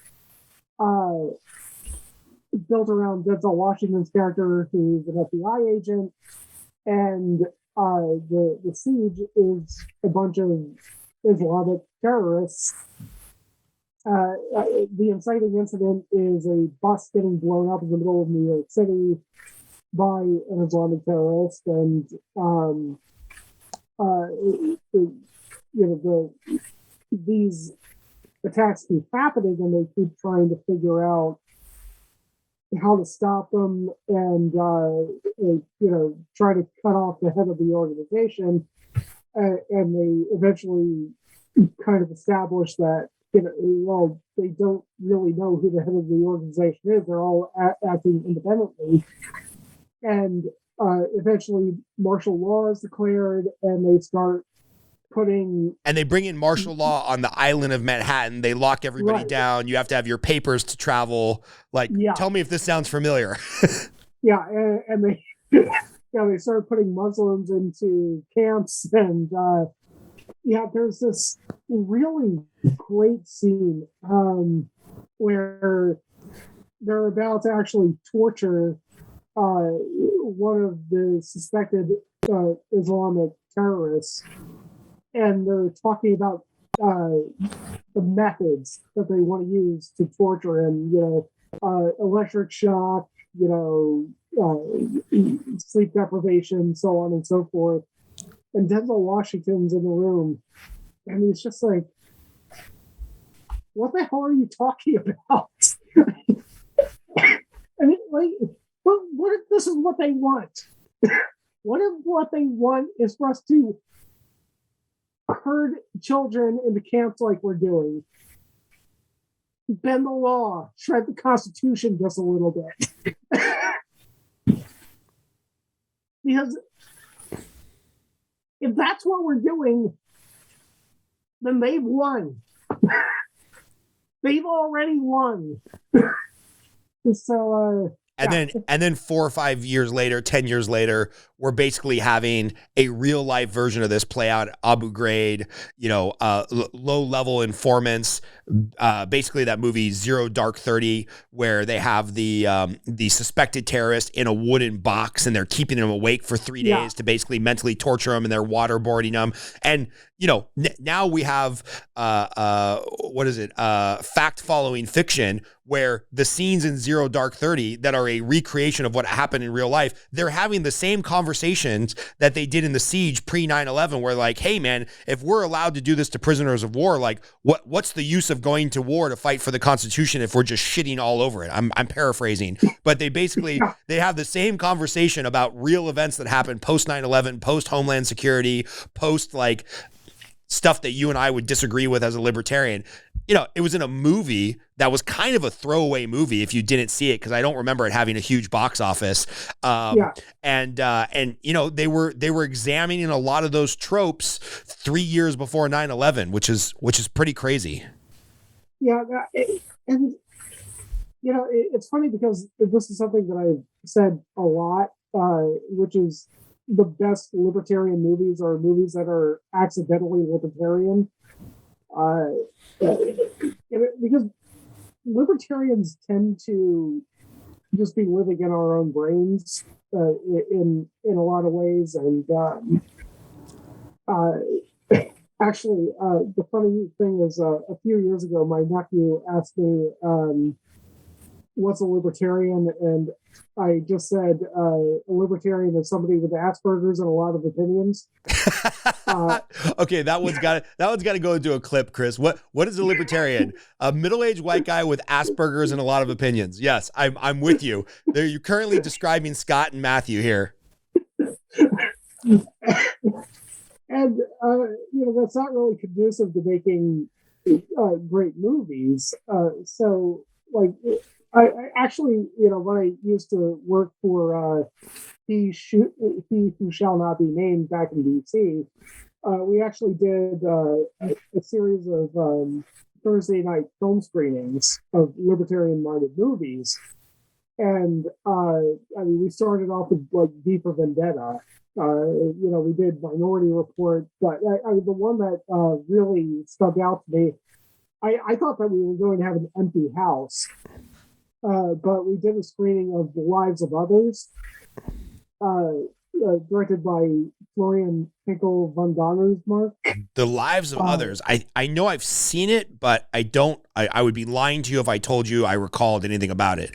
built around Denzel Washington's character, who's an FBI agent, and the siege is a bunch of Islamic terrorists. The inciting incident is a bus getting blown up in the middle of New York City, by an Islamic terrorist, and these attacks keep happening, and they keep trying to figure out how to stop them, and try to cut off the head of the organization, and they eventually kind of establish that they don't really know who the head of the organization is. They're all acting independently, and eventually martial law is declared, and they start and they bring in martial law on the island of Manhattan. They lock everybody down. You have to have your papers to travel. Tell me if this sounds familiar. Yeah, and they they started putting Muslims into camps, and there's this really great scene where they're about to actually torture one of the suspected Islamic terrorists, and they're talking about the methods that they want to use to torture him. Electric shock, sleep deprivation, so on and so forth. And Denzel Washington's in the room, and he's just like, "What the hell are you talking about?" And what if this is what they want? What if what they want is for us to herd children into camps like we're doing? Bend the law, shred the Constitution just a little bit. Because if that's what we're doing, then they've won. They've already won. So, and then 4 or 5 years later, 10 years later, we're basically having a real life version of this play out at Abu Ghraib, low level informants, basically that movie Zero Dark 30, where they have the suspected terrorist in a wooden box and they're keeping him awake for 3 days to basically mentally torture him, and they're waterboarding him. And, now we have, fact following fiction, where the scenes in Zero Dark 30 that are a recreation of what happened in real life, they're having the same conversations that they did in the siege pre 9/11, where like, hey man, if we're allowed to do this to prisoners of war, like what's the use of going to war to fight for the Constitution if we're just shitting all over it? I'm paraphrasing, but they basically, they have the same conversation about real events that happened post 9/11, post Homeland Security, post like stuff that you and I would disagree with as a libertarian. It was in a movie that was kind of a throwaway movie if you didn't see it, because I don't remember it having a huge box office. And they were examining a lot of those tropes 3 years before 9/11, which is pretty crazy. Yeah, it's funny because this is something that I've said a lot, which is the best libertarian movies are movies that are accidentally libertarian. Because libertarians tend to just be living in our own brains in a lot of ways, and actually, the funny thing is, a few years ago, my nephew asked me, "What's a libertarian?" and I just said, "A libertarian is somebody with Asperger's and a lot of opinions." Okay, that one's got to go into a clip, Chris. What is a libertarian? A middle-aged white guy with Asperger's and a lot of opinions. Yes, I'm with you. You're currently describing Scott and Matthew here. And that's not really conducive to making great movies. So, like, I actually, when I used to work for He Who Shall Not Be Named back in DC, we actually did a series of Thursday night film screenings of libertarian-minded movies. And we started off with like V for Vendetta. We did Minority Report, but the one that really stuck out to me, I thought that we were going to have an empty house. But we did a screening of The Lives of Others, directed by Florian Pinkel von Donner's mark. The Lives of Others. I know I've seen it, but I would be lying to you if I told you I recalled anything about it.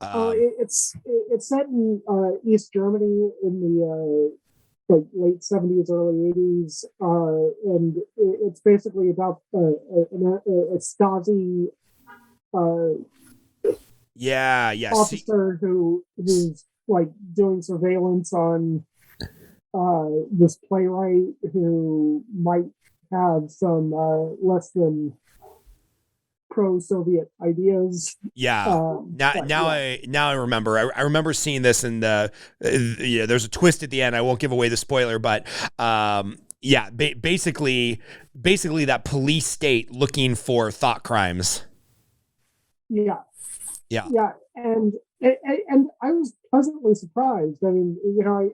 It's set in East Germany in the late 70s, early 80s, and it's basically about a Stasi officer who's like doing surveillance on this playwright who might have some less than pro-Soviet ideas. Now I remember. I remember seeing this, and there's a twist at the end. I won't give away the spoiler, but basically that police state looking for thought crimes. Yeah, and I was pleasantly surprised. I mean,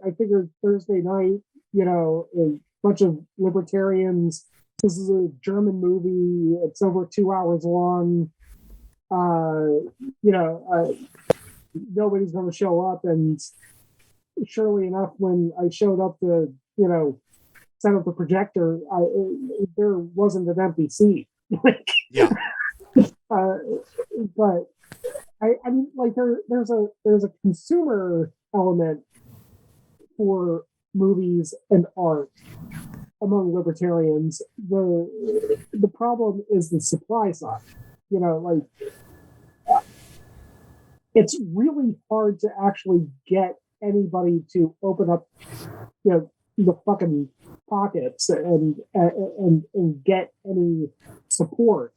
I figured Thursday night, a bunch of libertarians. This is a German movie. It's over 2 hours long. Nobody's going to show up. And surely enough, when I showed up to, set up the projector, there wasn't an empty seat. But I mean, like there's a consumer element for movies and art among libertarians. The problem is the supply side. It's really hard to actually get anybody to open up, the fucking pockets and get any support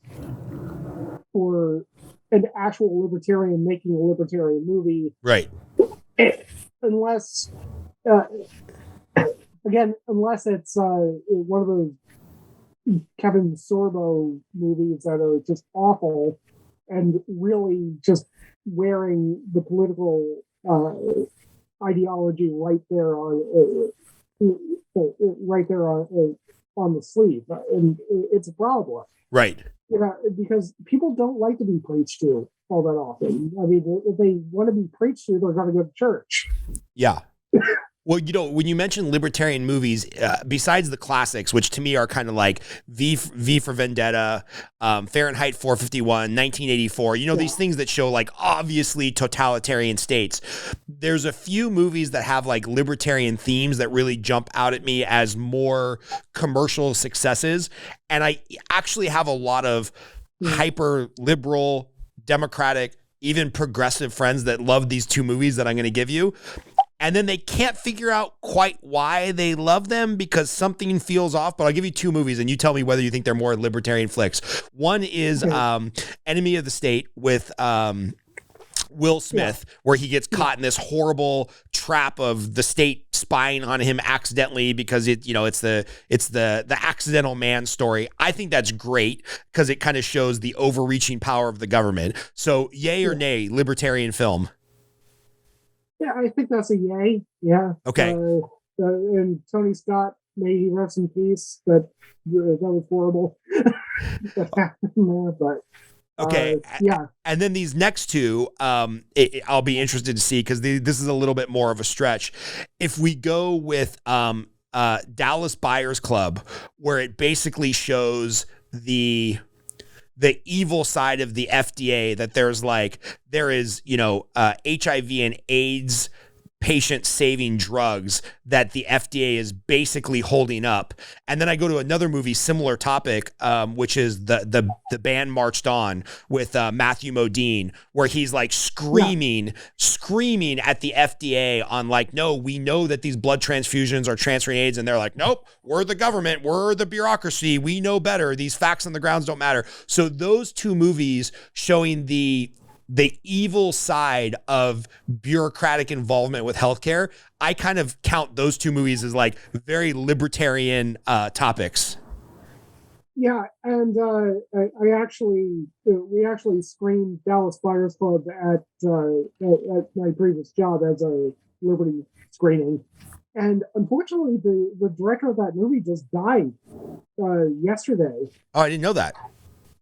for an actual libertarian making a libertarian movie, right? Unless it's one of those Kevin Sorbo movies that are just awful and really just wearing the political ideology right there on the sleeve, and it's a problem, right? Because people don't like to be preached to all that often. I mean, if they want to be preached to, they're going to go to church. Yeah. Well, when you mention libertarian movies, besides the classics, which to me are kind of like V for Vendetta, Fahrenheit 451, 1984, these things that show like obviously totalitarian states. There's a few movies that have like libertarian themes that really jump out at me as more commercial successes. And I actually have a lot of hyper liberal, democratic, even progressive friends that love these two movies that I'm going to give you. And then they can't figure out quite why they love them because something feels off. But I'll give you two movies and you tell me whether you think they're more libertarian flicks. One is Enemy of the State with Will Smith, where he gets caught in this horrible trap of the state spying on him accidentally because it's the accidental man story. I think that's great because it kind of shows the overreaching power of the government. So yay or nay, libertarian film? Yeah, I think that's a yay. Yeah. Okay. And Tony Scott, may he rest in peace. That was horrible. That happened there, but okay. Yeah. And then these next two, I'll be interested to see because this is a little bit more of a stretch. If we go with Dallas Buyers Club, where it basically shows the evil side of the FDA, that there is HIV and AIDS patient saving drugs that the FDA is basically holding up. And then I go to another movie, similar topic, which is the Band Marched On with Matthew Modine, where he's like screaming at the FDA on like, no, we know that these blood transfusions are transferring AIDS. And they're like, nope, we're the government. We're the bureaucracy. We know better. These facts on the grounds don't matter. So those two movies showing the evil side of bureaucratic involvement with healthcare, I kind of count those two movies as like very libertarian topics. Yeah, and we actually screened Dallas Buyers Club at my previous job as a Liberty screening, and unfortunately, the director of that movie just died yesterday. Oh, I didn't know that.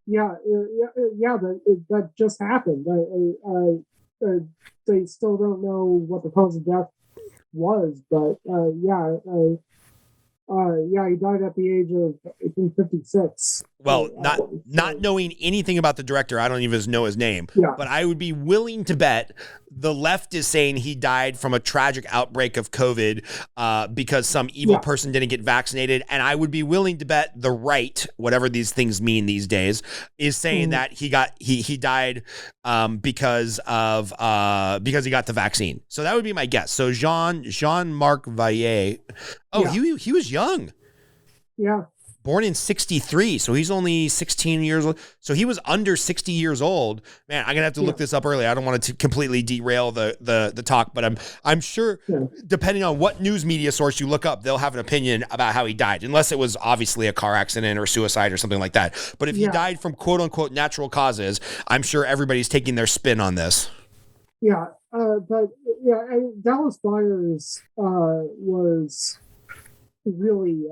Yeah, that just happened. They still don't know what the cause of death was, but Yeah, he died at the age of, I think, 56. Well, not knowing anything about the director, I don't even know his name. Yeah. But I would be willing to bet the left is saying he died from a tragic outbreak of COVID because some evil person didn't get vaccinated. And I would be willing to bet the right, whatever these things mean these days, is saying that he died because he got the vaccine. So that would be my guess. So Jean-Marc Vallée. Oh, he was young. Yeah. Born in 63, so he's only 16 years old. So he was under 60 years old. Man, I'm gonna have to look this up early. I don't want to completely derail the talk, but I'm sure depending on what news media source you look up, they'll have an opinion about how he died, unless it was obviously a car accident or suicide or something like that. But if he died from quote unquote natural causes, I'm sure everybody's taking their spin on this. Yeah, but Dallas Buyers was really.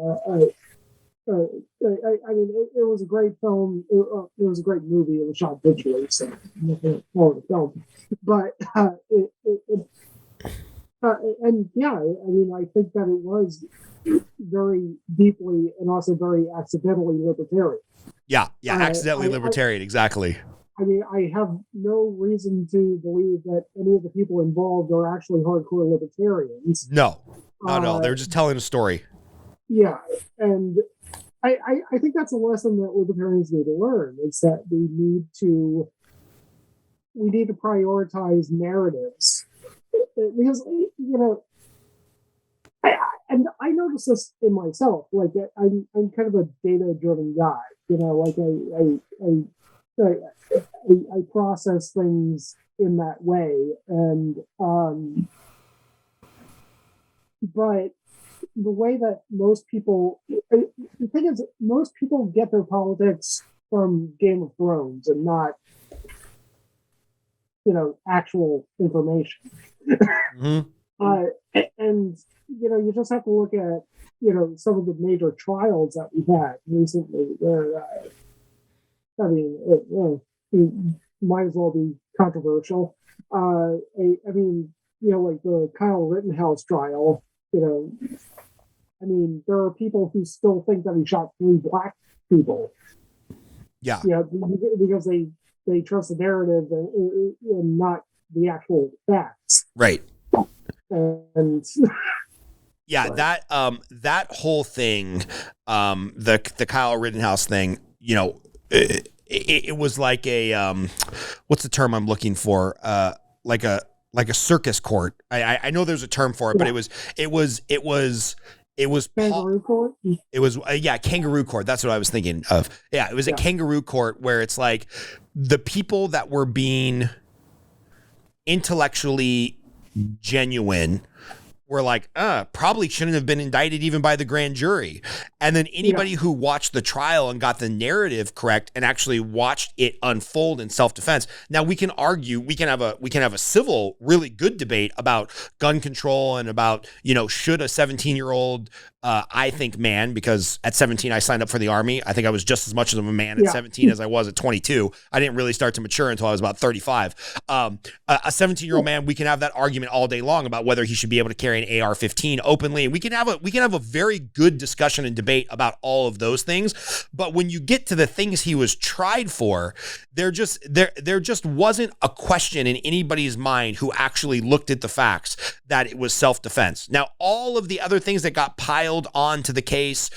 I mean, it was a great film. It was a great movie. It was shot digitally, so I'm not going to call it a film. But and yeah, I mean, I think that it was very deeply and also very accidentally libertarian. Yeah, accidentally libertarian, exactly. I mean, I have no reason to believe that any of the people involved are actually hardcore libertarians. No, not at all. They were just telling a story. Yeah, and I think that's a lesson that libertarians need to learn, is that we need to prioritize narratives, because I notice this in myself. Like I'm kind of a data driven guy. Like I process things in that way, and but the way that most people, the thing is, most people get their politics from Game of Thrones and not, actual information. And you just have to look at, some of the major trials that we've had recently. Where, I mean, it might as well be controversial. I mean, like the Kyle Rittenhouse trial. I mean, there are people who still think that he shot 3 black people. Yeah. Yeah, because they trust the narrative and not the actual facts. Right. And yeah, that whole thing, the Kyle Rittenhouse thing, it was like a what's the term I'm looking for? Like a circus court. I know there's a term for it, but it was kangaroo court. It was kangaroo court. That's what I was thinking of. Yeah, it was a kangaroo court where it's like the people that were being intellectually genuine were like, probably shouldn't have been indicted even by the grand jury. And then anybody who watched the trial and got the narrative correct and actually watched it unfold in self-defense. Now we can argue, we can have a civil, really good debate about gun control and about, should a 17-year-old, I think man, because at 17 I signed up for the Army. I think I was just as much of a man at 17 as I was at 22. I didn't really start to mature until I was about 35. A 17-year-old man, we can have that argument all day long about whether he should be able to carry an AR-15 openly. We can have a very good discussion and debate about all of those things. But when you get to the things he was tried for, there just wasn't a question in anybody's mind who actually looked at the facts that it was self-defense. Now, all of the other things that got piled onto the case,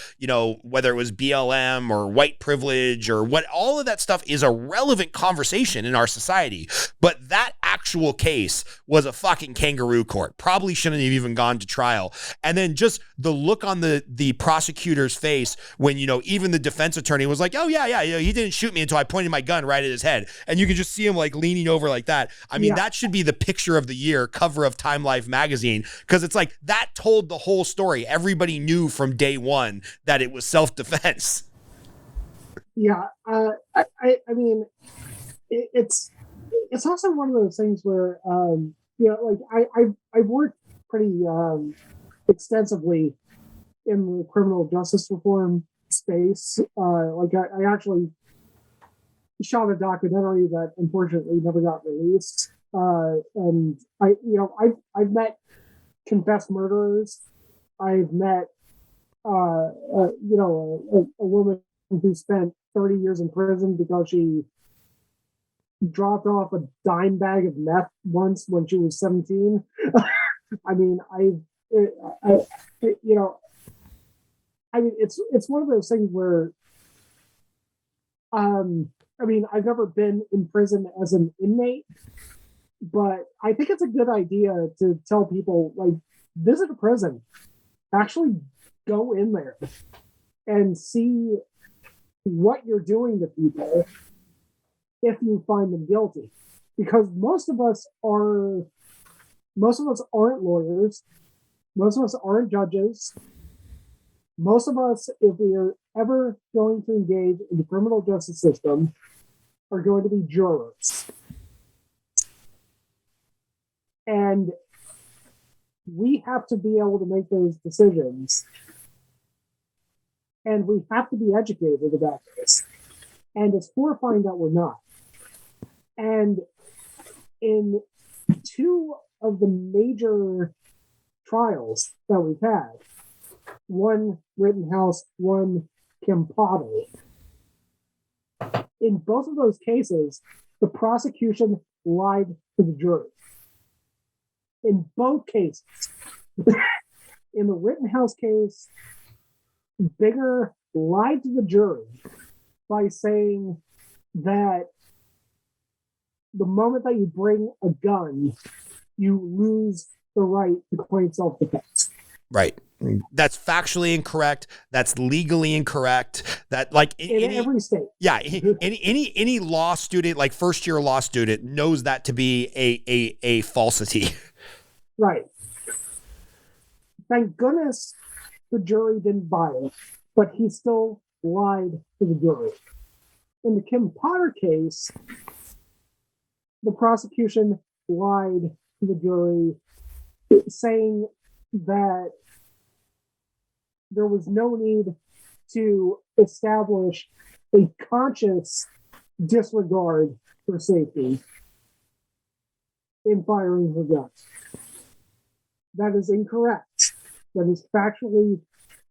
whether it was BLM or white privilege or what, all of that stuff is a relevant conversation in our society. But that actual case was a fucking kangaroo court. Probably shouldn't have even gone to trial. And then just the look on the prosecutor's face when, even the defense attorney was like, oh yeah, he didn't shoot me until I pointed my gun right at his head. And you can just see him like leaning over like that. I mean, that should be the picture of the year cover of Time Life magazine, because it's like that told the whole story. Everybody knew from day one that it was self-defense. Yeah. I mean, it's also one of those things where, like I've worked pretty extensively in the criminal justice reform space. Like I actually shot a documentary that unfortunately never got released. And I've met confessed murderers. I've met a woman who spent 30 years in prison because she dropped off a dime bag of meth once when she was 17. I mean, it's one of those things where, I've never been in prison as an inmate, but I think it's a good idea to tell people, like, visit a prison, actually go in there and see what you're doing to people if you find them guilty, because most of us aren't lawyers, most of us aren't judges. Most of us, if we are ever going to engage in the criminal justice system, are going to be jurors. And we have to be able to make those decisions. And we have to be educated about this. And it's horrifying that we're not. And in two of the major trials that we've had, one Rittenhouse, one Kim Potter, in both of those cases, the prosecution lied to the jury. In both cases. In the Rittenhouse case, Bigger lied to the jury by saying that the moment that you bring a gun, you lose the right to claim self-defense. Right. That's factually incorrect. That's legally incorrect. That, like, in every state. Yeah. Any law student, like first year law student, knows that to be a falsity. Right. Thank goodness the jury didn't buy it, but he still lied to the jury. In the Kim Potter case, the prosecution lied to the jury, saying that there was no need to establish a conscious disregard for safety in firing her guns. That is incorrect. That is factually,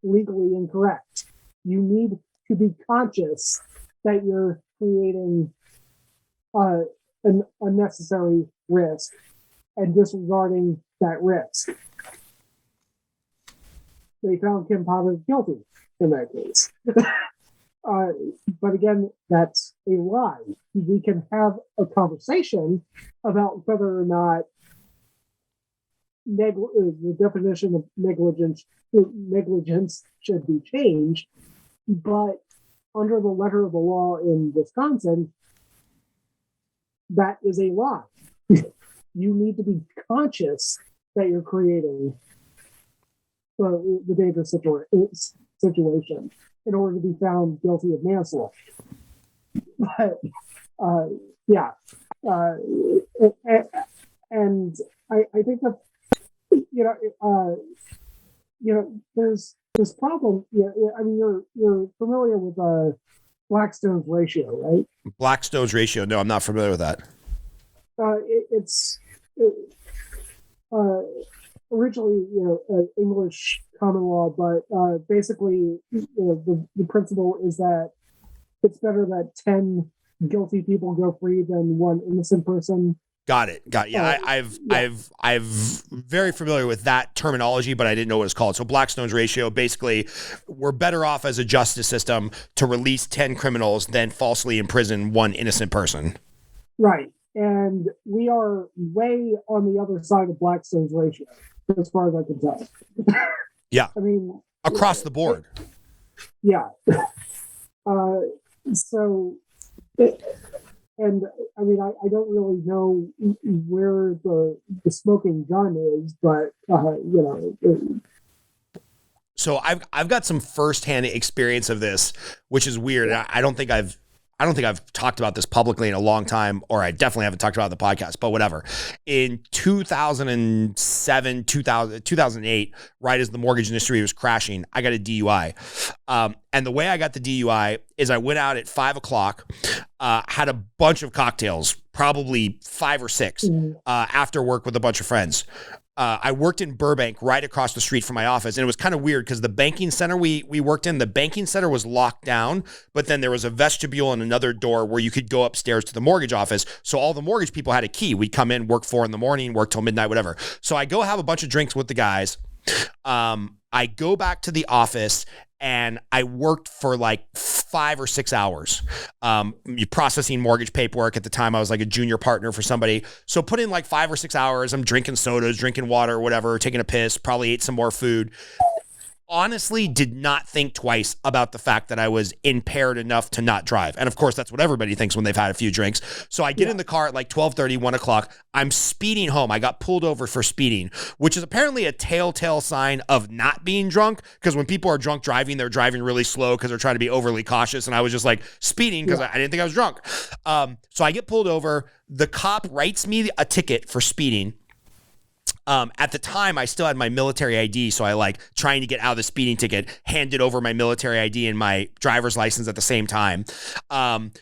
legally incorrect. You need to be conscious that you're creating an unnecessary risk and disregarding that risk. They found Kim Potter guilty in that case. But again, that's a lie. We can have a conversation about whether or not the definition of negligence should be changed, but under the letter of the law in Wisconsin, that is a lie. You need to be conscious that you're creating the dangerous situation in order to be found guilty of manslaughter. But and I think that there's this problem. I mean, you're familiar with Blackstone's ratio, right? Blackstone's ratio. No, I'm not familiar with that. It's originally, English common law, but basically, the principle is that it's better that 10 guilty people go free than one innocent person. Got it. Yeah, I've very familiar with that terminology, but I didn't know what it's called. So Blackstone's ratio, basically, we're better off as a justice system to release 10 criminals than falsely imprison one innocent person. Right. And we are way on the other side of Blackstone's ratio, as far as I can tell. Yeah. I mean, across the board. Yeah. And I mean, I don't really know where the smoking gun is, but So I've got some firsthand experience of this, which is weird. I don't think I've talked about this publicly in a long time, or I definitely haven't talked about it on the podcast, but whatever. In 2007, 2008, right as the mortgage industry was crashing, I got a DUI. And the way I got the DUI is I went out at 5:00, had a bunch of cocktails, probably 5 or 6, after work with a bunch of friends. I worked in Burbank, right across the street from my office. And it was kind of weird because the banking center we worked in, the banking center was locked down, but then there was a vestibule and another door where you could go upstairs to the mortgage office. So all the mortgage people had a key. We'd come in, work 4 a.m, work till midnight, whatever. So I go have a bunch of drinks with the guys. I go back to the office and I worked for like 5 or 6 hours, processing mortgage paperwork. At the time, I was like a junior partner for somebody. So put in like 5 or 6 hours. I'm drinking sodas, drinking water, whatever, taking a piss, probably ate some more food. Honestly, did not think twice about the fact that I was impaired enough to not drive. And of course, that's what everybody thinks when they've had a few drinks. So I get in the car at like 12:30, 1 o'clock. I'm speeding home. I got pulled over for speeding, which is apparently a telltale sign of not being drunk. Because when people are drunk driving, they're driving really slow because they're trying to be overly cautious. And I was just like speeding because I didn't think I was drunk. So I get pulled over. The cop writes me a ticket for speeding. At the time, I still had my military ID, so I like trying to get out of the speeding ticket, handed over my military ID and my driver's license at the same time.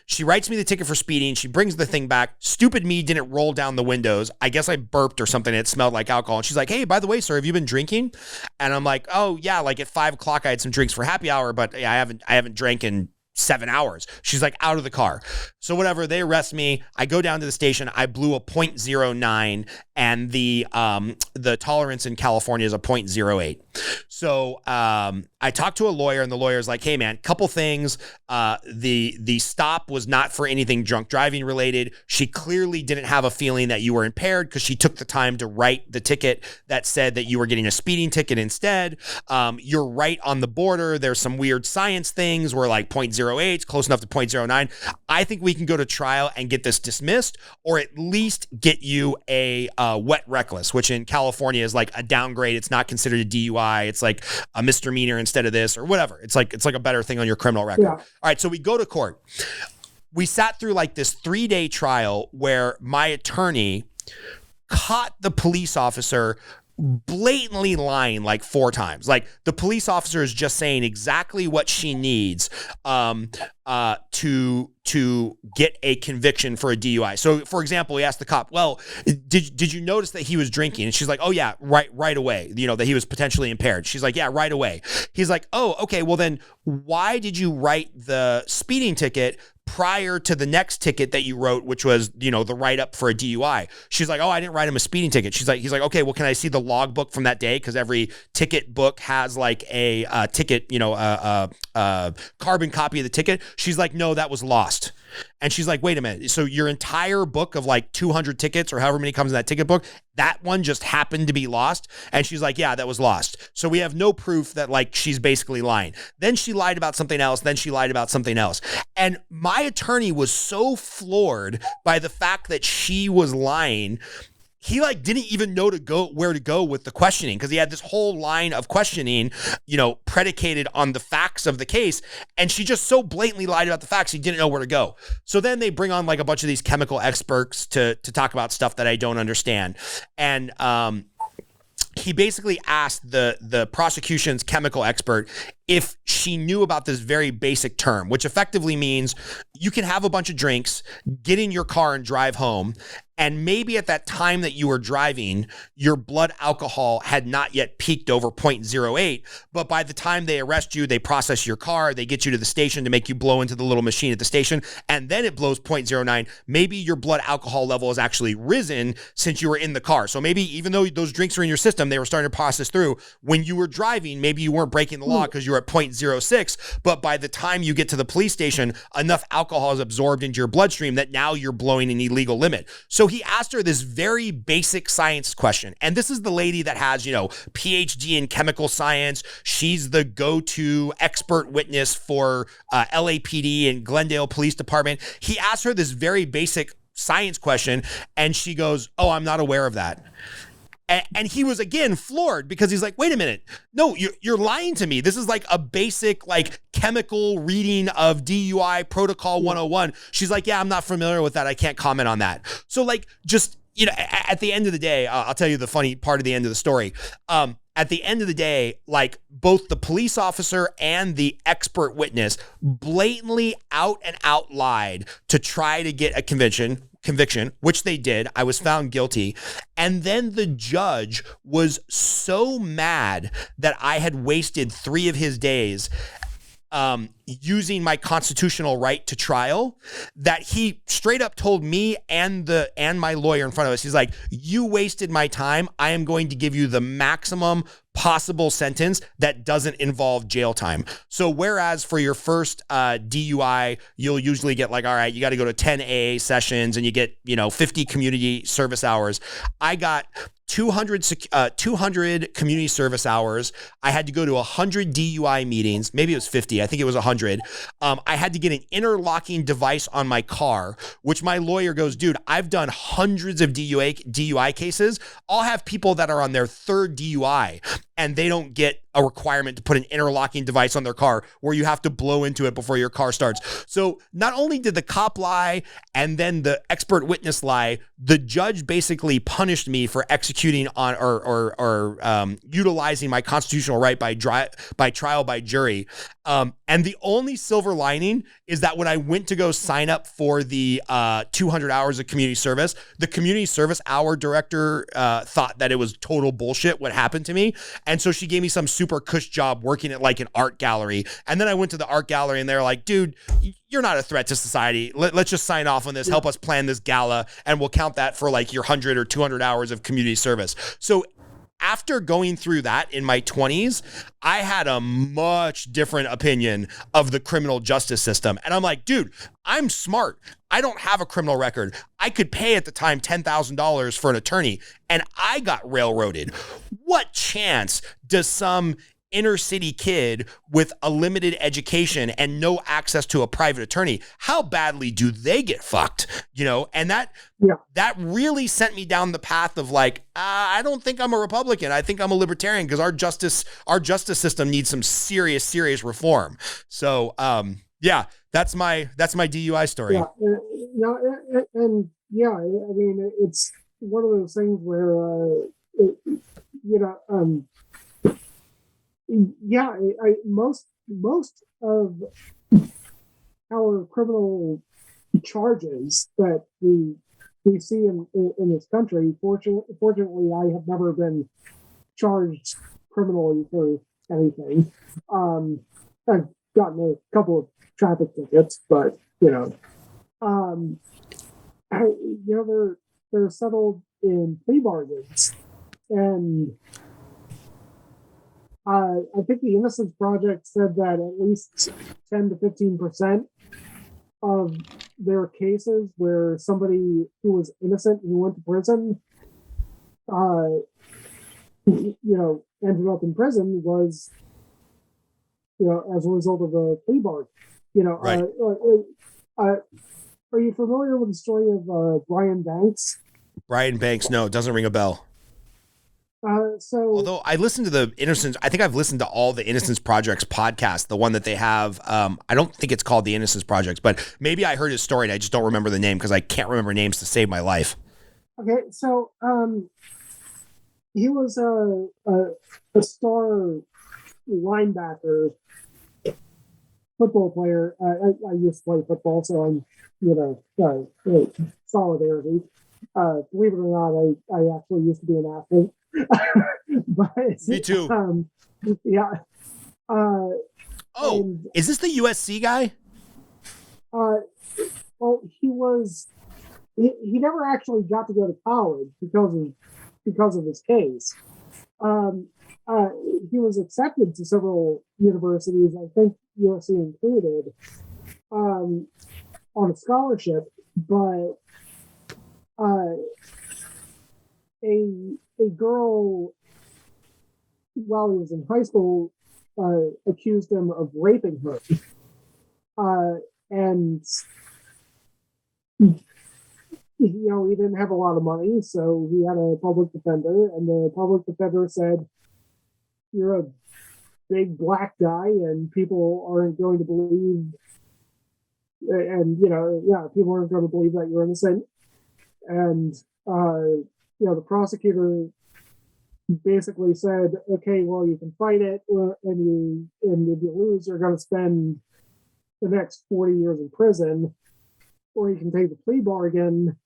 She writes me the ticket for speeding. She brings the thing back. Stupid me didn't roll down the windows. I guess I burped or something. It smelled like alcohol. And she's like, "Hey, by the way, sir, have you been drinking?" And I'm like, "Oh yeah, like at 5 o'clock, I had some drinks for happy hour, but yeah, I haven't drank in 7 hours." She's like, "Out of the car." So whatever, they arrest me. I go down to the station. I blew a 0.09, and the tolerance in California is a 0.08. So I talked to a lawyer, and the lawyer's like, "Hey man, couple things. The stop was not for anything drunk driving related. She clearly didn't have a feeling that you were impaired because she took the time to write the ticket that said that you were getting a speeding ticket instead. You're right on the border. There's some weird science things where like 0.08 close enough to 0.09. I think we can go to trial and get this dismissed, or at least get you a wet reckless, which in California is like a downgrade. It's not considered a DUI. It's like a misdemeanor instead of this or whatever. It's like a better thing on your criminal record." Yeah. All right. So we go to court. We sat through like this 3-day trial where my attorney caught the police officer blatantly lying like 4 times. Like the police officer is just saying exactly what she needs to get a conviction for a DUI. So for example, he asked the cop, "Well, did you notice that he was drinking?" And she's like, "Oh yeah, right away. You know, that he was potentially impaired." She's like, "Yeah, right away." He's like, "Oh, okay. Well then why did you write the speeding ticket prior to the next ticket that you wrote, which was, you know, the write-up for a DUI?" She's like, "Oh, I didn't write him a speeding ticket." He's like, "Okay, well, can I see the logbook from that day?" Because every ticket book has like a ticket, you know, a carbon copy of the ticket. She's like, "No, that was lost." And she's like, "Wait a minute. So your entire book of like 200 tickets or however many comes in that ticket book, that one just happened to be lost?" And she's like, "Yeah, that was lost. So we have no proof that like she's basically lying." Then she lied about something else. Then she lied about something else. And my attorney was so floored by the fact that she was lying. He like didn't even know where to go with the questioning, because he had this whole line of questioning, you know, predicated on the facts of the case. And she just so blatantly lied about the facts, he didn't know where to go. So then they bring on like a bunch of these chemical experts to talk about stuff that I don't understand. And he basically asked the prosecution's chemical expert if she knew about this very basic term, which effectively means you can have a bunch of drinks, get in your car and drive home, and maybe at that time that you were driving, your blood alcohol had not yet peaked over 0.08, but by the time they arrest you, they process your car, they get you to the station to make you blow into the little machine at the station, and then it blows 0.09. Maybe your blood alcohol level has actually risen since you were in the car. So maybe even though those drinks are in your system, they were starting to process through. When you were driving, maybe you weren't breaking the law because you were at 0.06, but by the time you get to the police station, enough alcohol is absorbed into your bloodstream that now you're blowing an illegal limit. So he asked her this very basic science question. And this is the lady that has, you know, PhD in chemical science. She's the go-to expert witness for LAPD and Glendale Police Department. He asked her this very basic science question, and she goes, "Oh, I'm not aware of that." And he was, again, floored, because he's like, "Wait a minute. No, you're lying to me. This is like a basic like chemical reading of DUI protocol 101. She's like, "Yeah, I'm not familiar with that. I can't comment on that." So like, just, you know, at the end of the day, I'll tell you the funny part of the end of the story. At the end of the day, like both the police officer and the expert witness blatantly out and out lied to try to get a conviction. conviction, which they did. I was found guilty. And then the judge was so mad that I had wasted 3 of his days using my constitutional right to trial, that he straight up told me and my lawyer in front of us, he's like, you wasted my time. I am going to give you the maximum possible sentence that doesn't involve jail time. So whereas for your first DUI, you'll usually get like, all right, you got to go to 10 AA sessions and you get, 50 community service hours. I got 200 community service hours. I had to go to 100 DUI meetings. Maybe it was 50. I think it was 100. I had to get an interlocking device on my car, which my lawyer goes, dude, I've done hundreds of DUI cases. I'll have people that are on their 3rd DUI and they don't get a requirement to put an interlocking device on their car where you have to blow into it before your car starts. So not only did the cop lie and then the expert witness lie, the judge basically punished me for executing on or utilizing my constitutional right by trial by jury. And the only silver lining is that when I went to go sign up for the 200 hours of community service, the community service hour director thought that it was total bullshit what happened to me. And so she gave me some super cush job working at like an art gallery. And then I went to the art gallery and they're like, dude, you're not a threat to society. Let's just sign off on this. Help us plan this gala and we'll count that for like your 100 or 200 hours of community service. So after going through that in my 20s, I had a much different opinion of the criminal justice system. And I'm like, dude, I'm smart. I don't have a criminal record. I could pay at the time $10,000 for an attorney, and I got railroaded. What chance does some inner city kid with a limited education and no access to a private attorney, how badly do they get fucked? And that really sent me down the path of like, I don't think I'm a Republican. I think I'm a libertarian because our justice system needs some serious reform. So, that's my DUI story. Yeah, I mean, it's one of those things where, most of our criminal charges that we see in this country, fortunately, I have never been charged criminally for anything. I've gotten a couple of traffic tickets, but they're settled in plea bargains, and I think the Innocence Project said that at least 10 to 15% of their cases where somebody who was innocent who went to prison, ended up in prison was, as a result of a plea bargain. Right. Are you familiar with the story of Brian Banks? Brian Banks, no, it doesn't ring a bell. Although I listened to I think I've listened to all the Innocence Project's podcast, the one that they have. I don't think it's called the Innocence Project, but maybe I heard his story and I just don't remember the name because I can't remember names to save my life. Okay, so he was a star linebacker, football player. I used to play football, so I'm solidarity. Believe it or not, I actually used to be an athlete. But me too. Is this the USC guy? Well, he never actually got to go to college because of his case. He was accepted to several universities, I think USC included, on a scholarship, but a girl, while he was in high school, accused him of raping her. And he didn't have a lot of money, so he had a public defender, and the public defender said, "You're a big black guy, and people aren't going to believe, people aren't going to believe that you're innocent." And the prosecutor basically said, "Okay, well, you can fight it, and if you lose, you're going to spend the next 40 years in prison, or you can take the plea bargain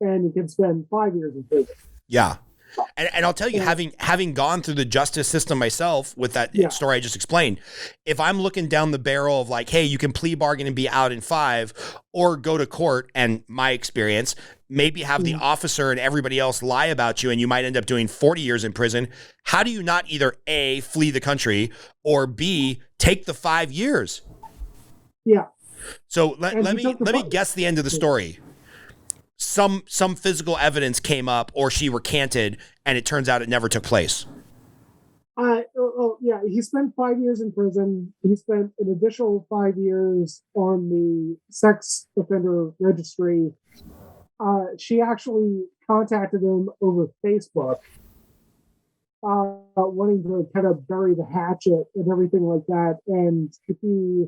and he can spend 5 years in prison. Yeah. And I'll tell you, having gone through the justice system myself with that story I just explained, if I'm looking down the barrel of like, hey, you can plea bargain and be out in 5, or go to court, and my experience, maybe have the officer and everybody else lie about you, and you might end up doing 40 years in prison. How do you not either A, flee the country, or B, take the 5 years? Yeah. So let me guess the end of the story. Some physical evidence came up, or she recanted, and it turns out it never took place. Yeah, he spent 5 years in prison. He spent an additional 5 years on the sex offender registry. She actually contacted him over Facebook, wanting to kind of bury the hatchet and everything like that. And he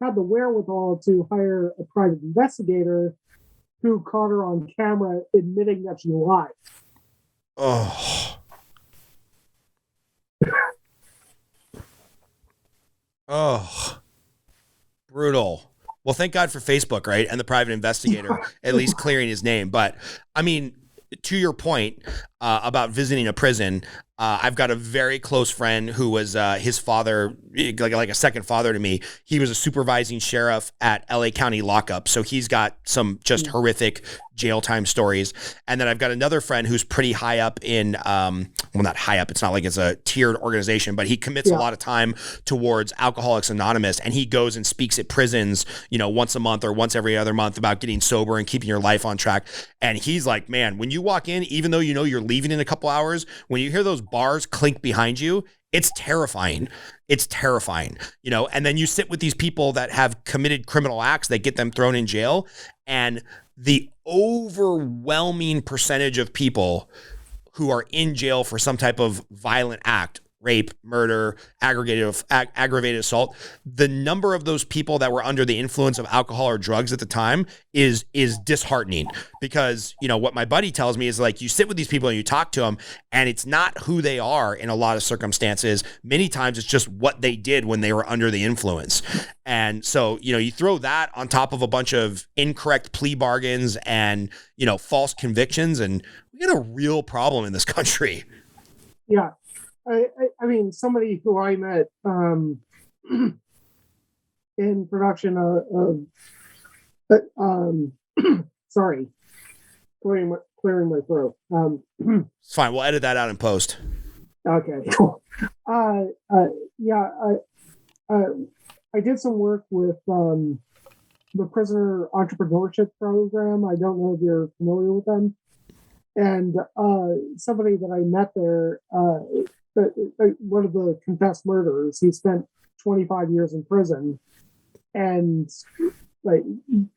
had the wherewithal to hire a private investigator who caught her on camera admitting that she lied. Oh. Oh. Brutal. Well, thank God for Facebook, right? And the private investigator at least clearing his name. But I mean, to your point about visiting a prison, I've got a very close friend who was his father, like a second father to me. He was a supervising sheriff at LA County lockup. So he's got some just horrific jail time stories. And then I've got another friend who's pretty high up in, well, not high up, it's not like it's a tiered organization, but he commits a lot of time towards Alcoholics Anonymous, and he goes and speaks at prisons, once a month or once every other month about getting sober and keeping your life on track. And he's like, man, when you walk in, even though you're leaving in a couple hours, when you hear those bars clink behind you, it's terrifying. It's terrifying, and then you sit with these people that have committed criminal acts that get them thrown in jail, and the overwhelming percentage of people who are in jail for some type of violent act, rape, murder, aggravated assault, the number of those people that were under the influence of alcohol or drugs at the time is disheartening. Because, what my buddy tells me is, like, you sit with these people and you talk to them, and it's not who they are in a lot of circumstances. Many times it's just what they did when they were under the influence. And so, you throw that on top of a bunch of incorrect plea bargains and, false convictions, and we got a real problem in this country. Yeah. I mean, somebody who I met in production sorry, clearing my throat. It's fine. We'll edit that out in post. Okay. I did some work with the prisoner entrepreneurship program. I don't know if you're familiar with them. And somebody that I met there, one of the confessed murderers, he spent 25 years in prison, and like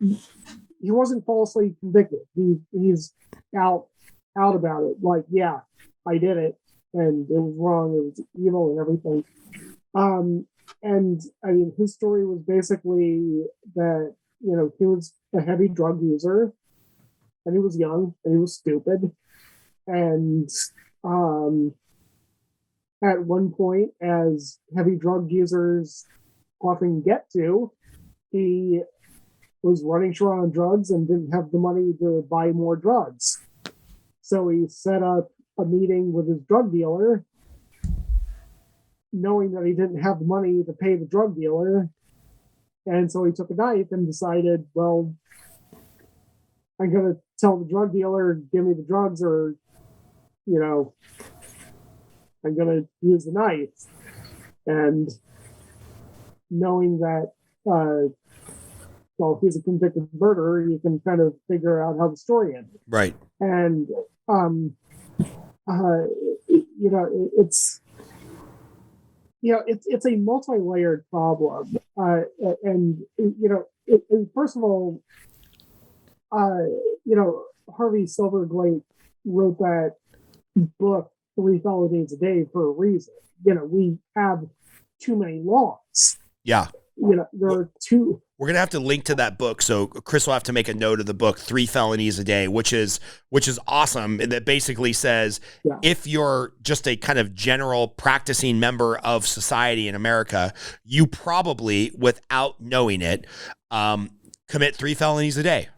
he wasn't falsely convicted. He's out about it. Like, yeah, I did it, and it was wrong. It was evil and everything. And I mean, his story was basically that he was a heavy drug user, and he was young, and he was stupid, and at one point, as heavy drug users often get to, he was running short on drugs and didn't have the money to buy more drugs. So he set up a meeting with his drug dealer, knowing that he didn't have the money to pay the drug dealer. And so he took a knife and decided, well, I'm going to tell the drug dealer, give me the drugs, or, I'm going to use the knife. And knowing that, he's a convicted murderer, you can kind of figure out how the story ended. Right. And, it's a multi-layered problem. First of all, Harvey Silverglate wrote that book, 3 Felonies A Day, for a reason. We have too many laws. Yeah. There are two. We're going to have to link to that book. So Chris will have to make a note of the book, 3 Felonies A Day, which is awesome. And that basically says, if you're just a kind of general practicing member of society in America, you probably, without knowing it, commit 3 felonies a day.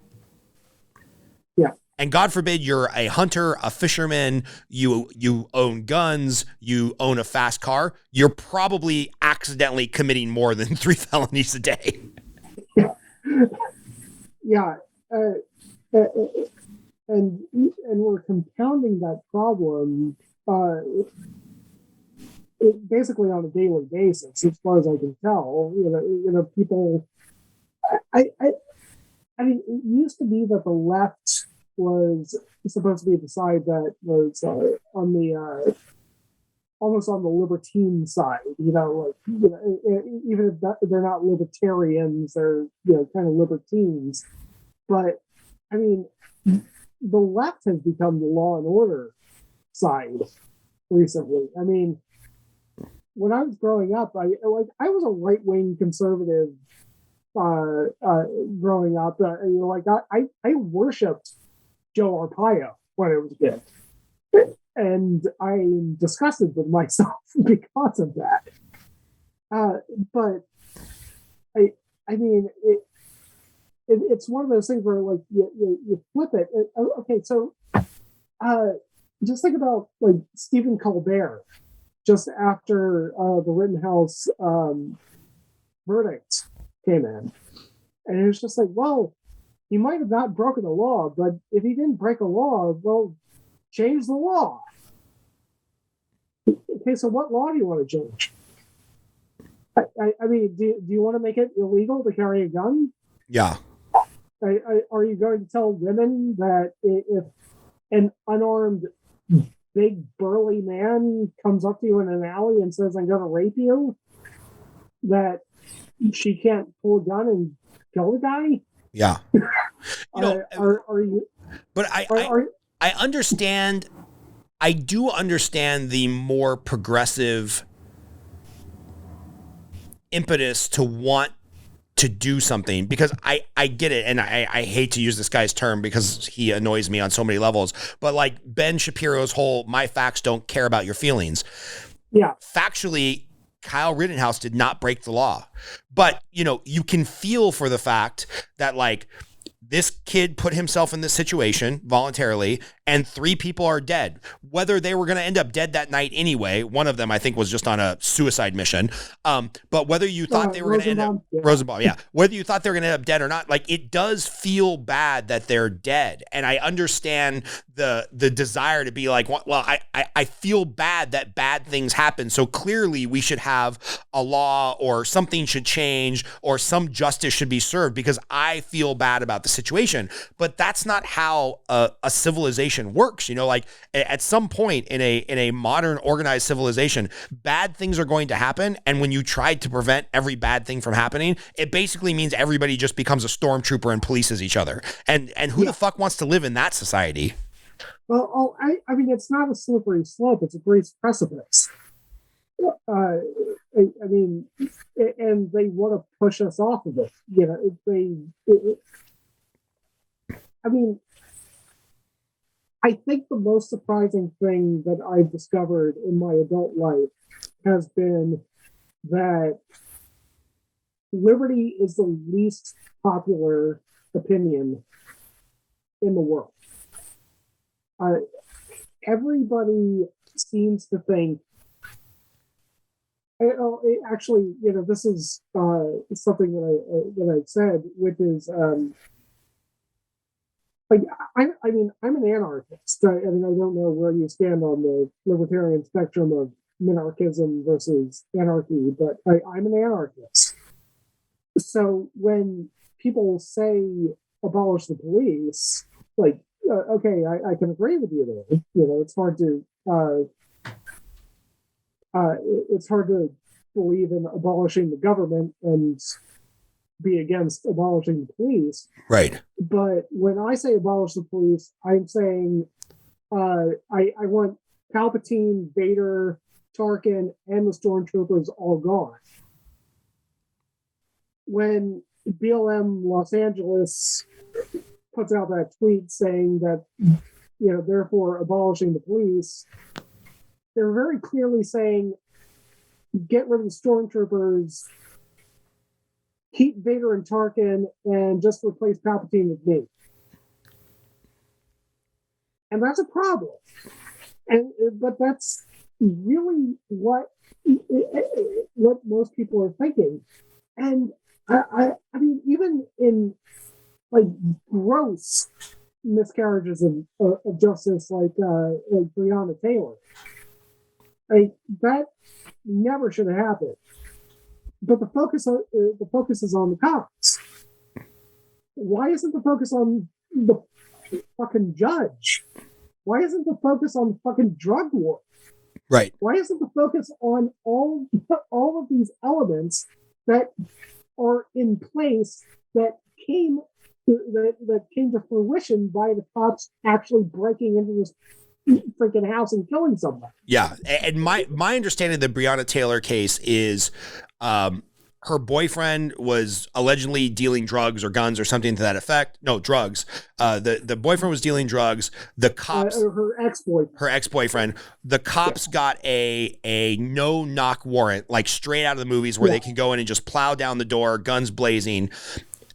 Yeah. and God forbid you're a hunter, a fisherman, you own guns, you own a fast car, you're probably accidentally committing more than 3 felonies a day. Yeah. And we're compounding that problem basically on a daily basis, as far as I can tell. People. I mean, it used to be that the left was supposed to be the side that was on the almost on the libertine side. Even if they're not libertarians, they're kind of libertines. But I mean, the left has become the law and order side recently. I mean, when I was growing up, I was a right-wing conservative growing up. I worshipped Joe Arpaio when I was a kid, and I'm disgusted with myself because of that. But I mean, it's one of those things where like you flip it. Okay, so just think about like Stephen Colbert just after the Rittenhouse verdict came in, and it was just like, well, he might have not broken the law, but if he didn't break a law, well, change the law. Okay, so what law do you want to change? I mean, do you want to make it illegal to carry a gun? Yeah. Are you going to tell women that if an unarmed, big, burly man comes up to you in an alley and says, I'm going to rape you, that she can't pull a gun and kill the guy? Yeah. Are you? But I understand. I do understand the more progressive impetus to want to do something, because I get it, and I hate to use this guy's term because he annoys me on so many levels, but like Ben Shapiro's whole "my facts don't care about your feelings." Yeah. Factually, Kyle Rittenhouse did not break the law, but you can feel for the fact that like this kid put himself in this situation voluntarily, and 3 people are dead. Whether they were going to end up dead that night anyway, one of them I think was just on a suicide mission. But whether you thought they were going to end up Rosenbaum, yeah, whether you thought they were going to end up dead or not, like it does feel bad that they're dead. And I understand the desire to be like, well, I feel bad that bad things happen. So clearly we should have a law, or something should change, or some justice should be served because I feel bad about the situation. But that's not how a civilization works. Like at some point in a modern organized civilization, bad things are going to happen. And when you try to prevent every bad thing from happening, it basically means everybody just becomes a stormtrooper and polices each other. And who the fuck wants to live in that society? Well, I mean, it's not a slippery slope. It's a great precipice. I mean, and they want to push us off of it. I mean, I think the most surprising thing that I've discovered in my adult life has been that liberty is the least popular opinion in the world. Everybody seems to think, actually, this is something that I've said, which is, I mean, I'm an anarchist. I mean, I don't know where you stand on the libertarian spectrum of minarchism versus anarchy, but I'm an anarchist. So when people say abolish the police, like, okay, I can agree with you there. It's hard to believe in abolishing the government and be against abolishing the police. Right. But when I say abolish the police, I'm saying I want Palpatine, Vader, Tarkin, and the stormtroopers all gone. When BLM Los Angeles puts out that tweet saying that, therefore abolishing the police, they're very clearly saying, get rid of the stormtroopers, keep Vader and Tarkin, and just replace Palpatine with me. And that's a problem. But that's really what most people are thinking. And I mean, even in like gross miscarriages of justice, like Breonna Taylor, like that never should have happened. But the focus is on the cops. Why isn't the focus on the fucking judge? Why isn't the focus on the fucking drug war? Right. Why isn't the focus on all of these elements that are in place that came to fruition by the cops actually breaking into this freaking house and killing somebody? Yeah, and my understanding of the Breonna Taylor case is her boyfriend was allegedly dealing drugs or guns or something to that effect. No, drugs. The boyfriend was dealing drugs. The cops, her ex-boyfriend. The cops got a no-knock warrant, like straight out of the movies, where they can go in and just plow down the door, guns blazing.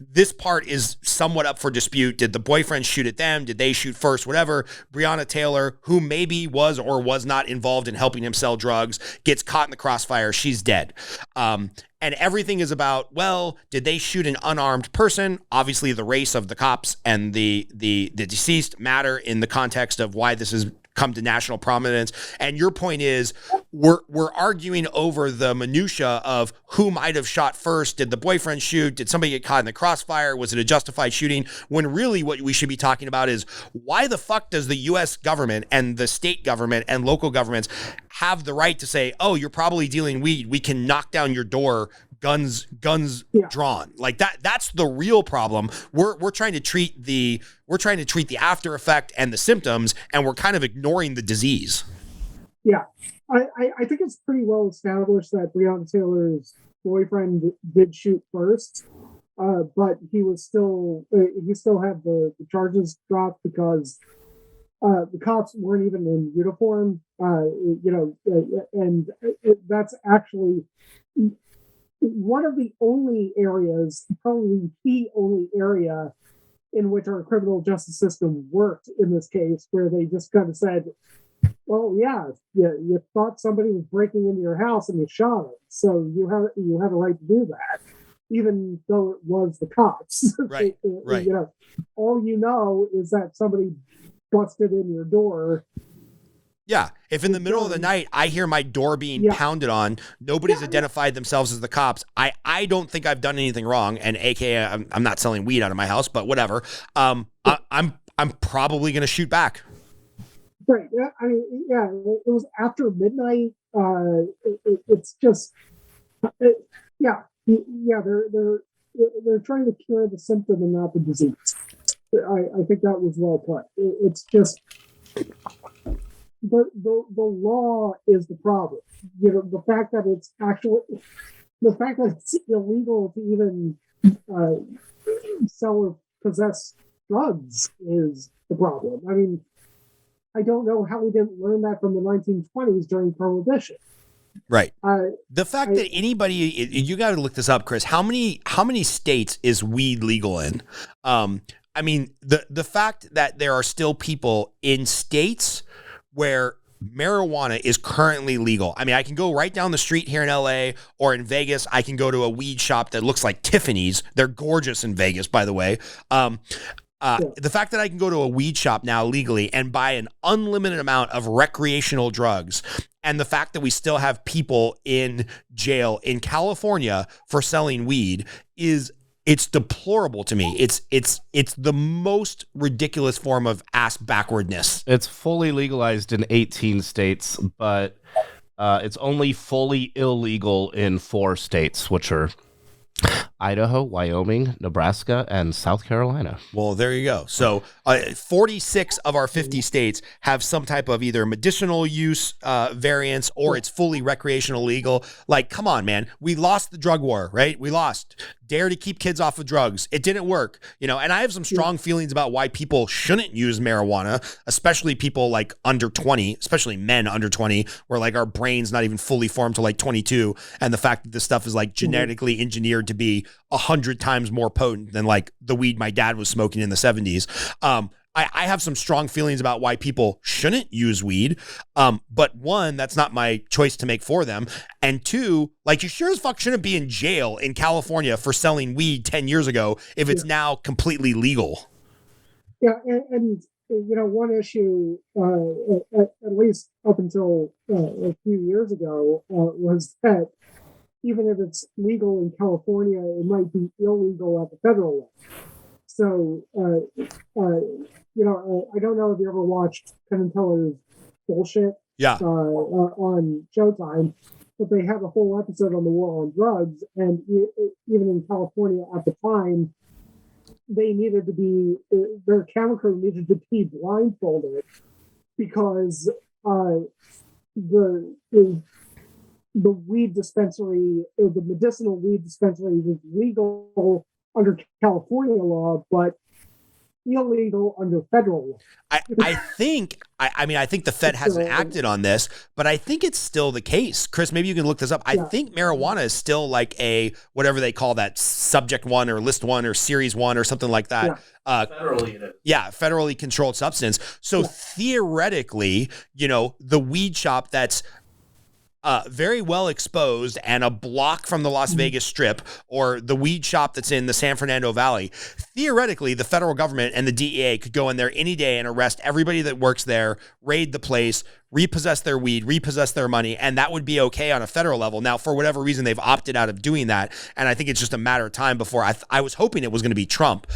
This part is somewhat up for dispute. Did the boyfriend shoot at them? Did they shoot first? Whatever. Breonna Taylor, who maybe was or was not involved in helping him sell drugs, gets caught in the crossfire. She's dead. And everything is about, well, did they shoot an unarmed person? Obviously, the race of the cops and the deceased matter in the context of why this has come to national prominence. And your point is, we're arguing over the minutia of who might have shot first. Did the boyfriend shoot? Did somebody get caught in the crossfire? Was it a justified shooting? When really what we should be talking about is, why the fuck does the U.S. government and the state government and local governments have the right to say, oh, you're probably dealing weed, we can knock down your door, guns drawn? Like that's the real problem. We're trying to treat the after effect and the symptoms, and we're kind of ignoring the disease. Yeah. I think it's pretty well established that Breonna Taylor's boyfriend did shoot first, but he still had the charges dropped because the cops weren't even in uniform, and that's actually one of the only areas, probably the only area in which our criminal justice system worked in this case, where they just kind of said, well, you thought somebody was breaking into your house and you shot him, so you have a right to do that, even though it was the cops. Right. Right. All you know is that somebody busted in your door. Yeah. If in the middle of the night I hear my door being pounded on, nobody's identified themselves as the cops. I don't think I've done anything wrong, and AKA I'm not selling weed out of my house, but whatever. I'm probably going to shoot back. Right. I mean, it was after midnight. It's just, they're trying to cure the symptom and not the disease. I think that was well put. It's just, the law is the problem. The fact that it's illegal to even sell or possess drugs is the problem. I mean, I don't know how we didn't learn that from the 1920s during Prohibition. Right. The fact that anybody, you got to look this up, Chris. How many states is weed legal in? I mean, the fact that there are still people in states where marijuana is currently legal. I mean, I can go right down the street here in LA or in Vegas. I can go to a weed shop that looks like Tiffany's. They're gorgeous in Vegas, by the way. The fact that I can go to a weed shop now legally and buy an unlimited amount of recreational drugs, and the fact that we still have people in jail in California for selling weed it's deplorable to me. It's the most ridiculous form of ass backwardness. It's fully legalized in 18 states, but it's only fully illegal in 4 states, which are Idaho, Wyoming, Nebraska, and South Carolina. Well, there you go. So 46 of our 50 states have some type of either medicinal use variants or it's fully recreational legal. Like, come on, man. We lost the drug war, right? We lost. Dare to keep kids off of drugs. It didn't work, and I have some strong feelings about why people shouldn't use marijuana, especially people like under 20, especially men under 20, where like our brain's not even fully formed to like 22. And the fact that this stuff is like genetically engineered to be 100 times more potent than like the weed my dad was smoking in the 70s. I have some strong feelings about why people shouldn't use weed. But one, that's not my choice to make for them. And two, like, you sure as fuck shouldn't be in jail in California for selling weed 10 years ago if it's now completely legal. Yeah, and you know, one issue, at least up until a few years ago, was that even if it's legal in California, it might be illegal at the federal level. So, you know, I don't know if you ever watched Penn and Teller's Bullshit on Showtime, but they have a whole episode on the war on drugs, and even in California at the time, they needed to be, their camera crew needed to be blindfolded because the weed dispensary, or the medicinal weed dispensary, was legal under California law, but illegal under federal law. I think the Fed hasn't acted on this, but I think it's still the case. Chris, maybe you can look this up. I think marijuana is still like a, whatever they call that, subject one or list one or series one or something like that. Federally it is. Yeah, federally controlled substance. So theoretically, you know, the weed shop that's very well exposed and a block from the Las Vegas Strip, or the weed shop that's in the San Fernando Valley, theoretically, the federal government and the DEA could go in there any day and arrest everybody that works there, raid the place, repossess their weed, repossess their money, and that would be okay on a federal level. Now, for whatever reason, they've opted out of doing that, and I think it's just a matter of time before I was hoping it was going to be Trump.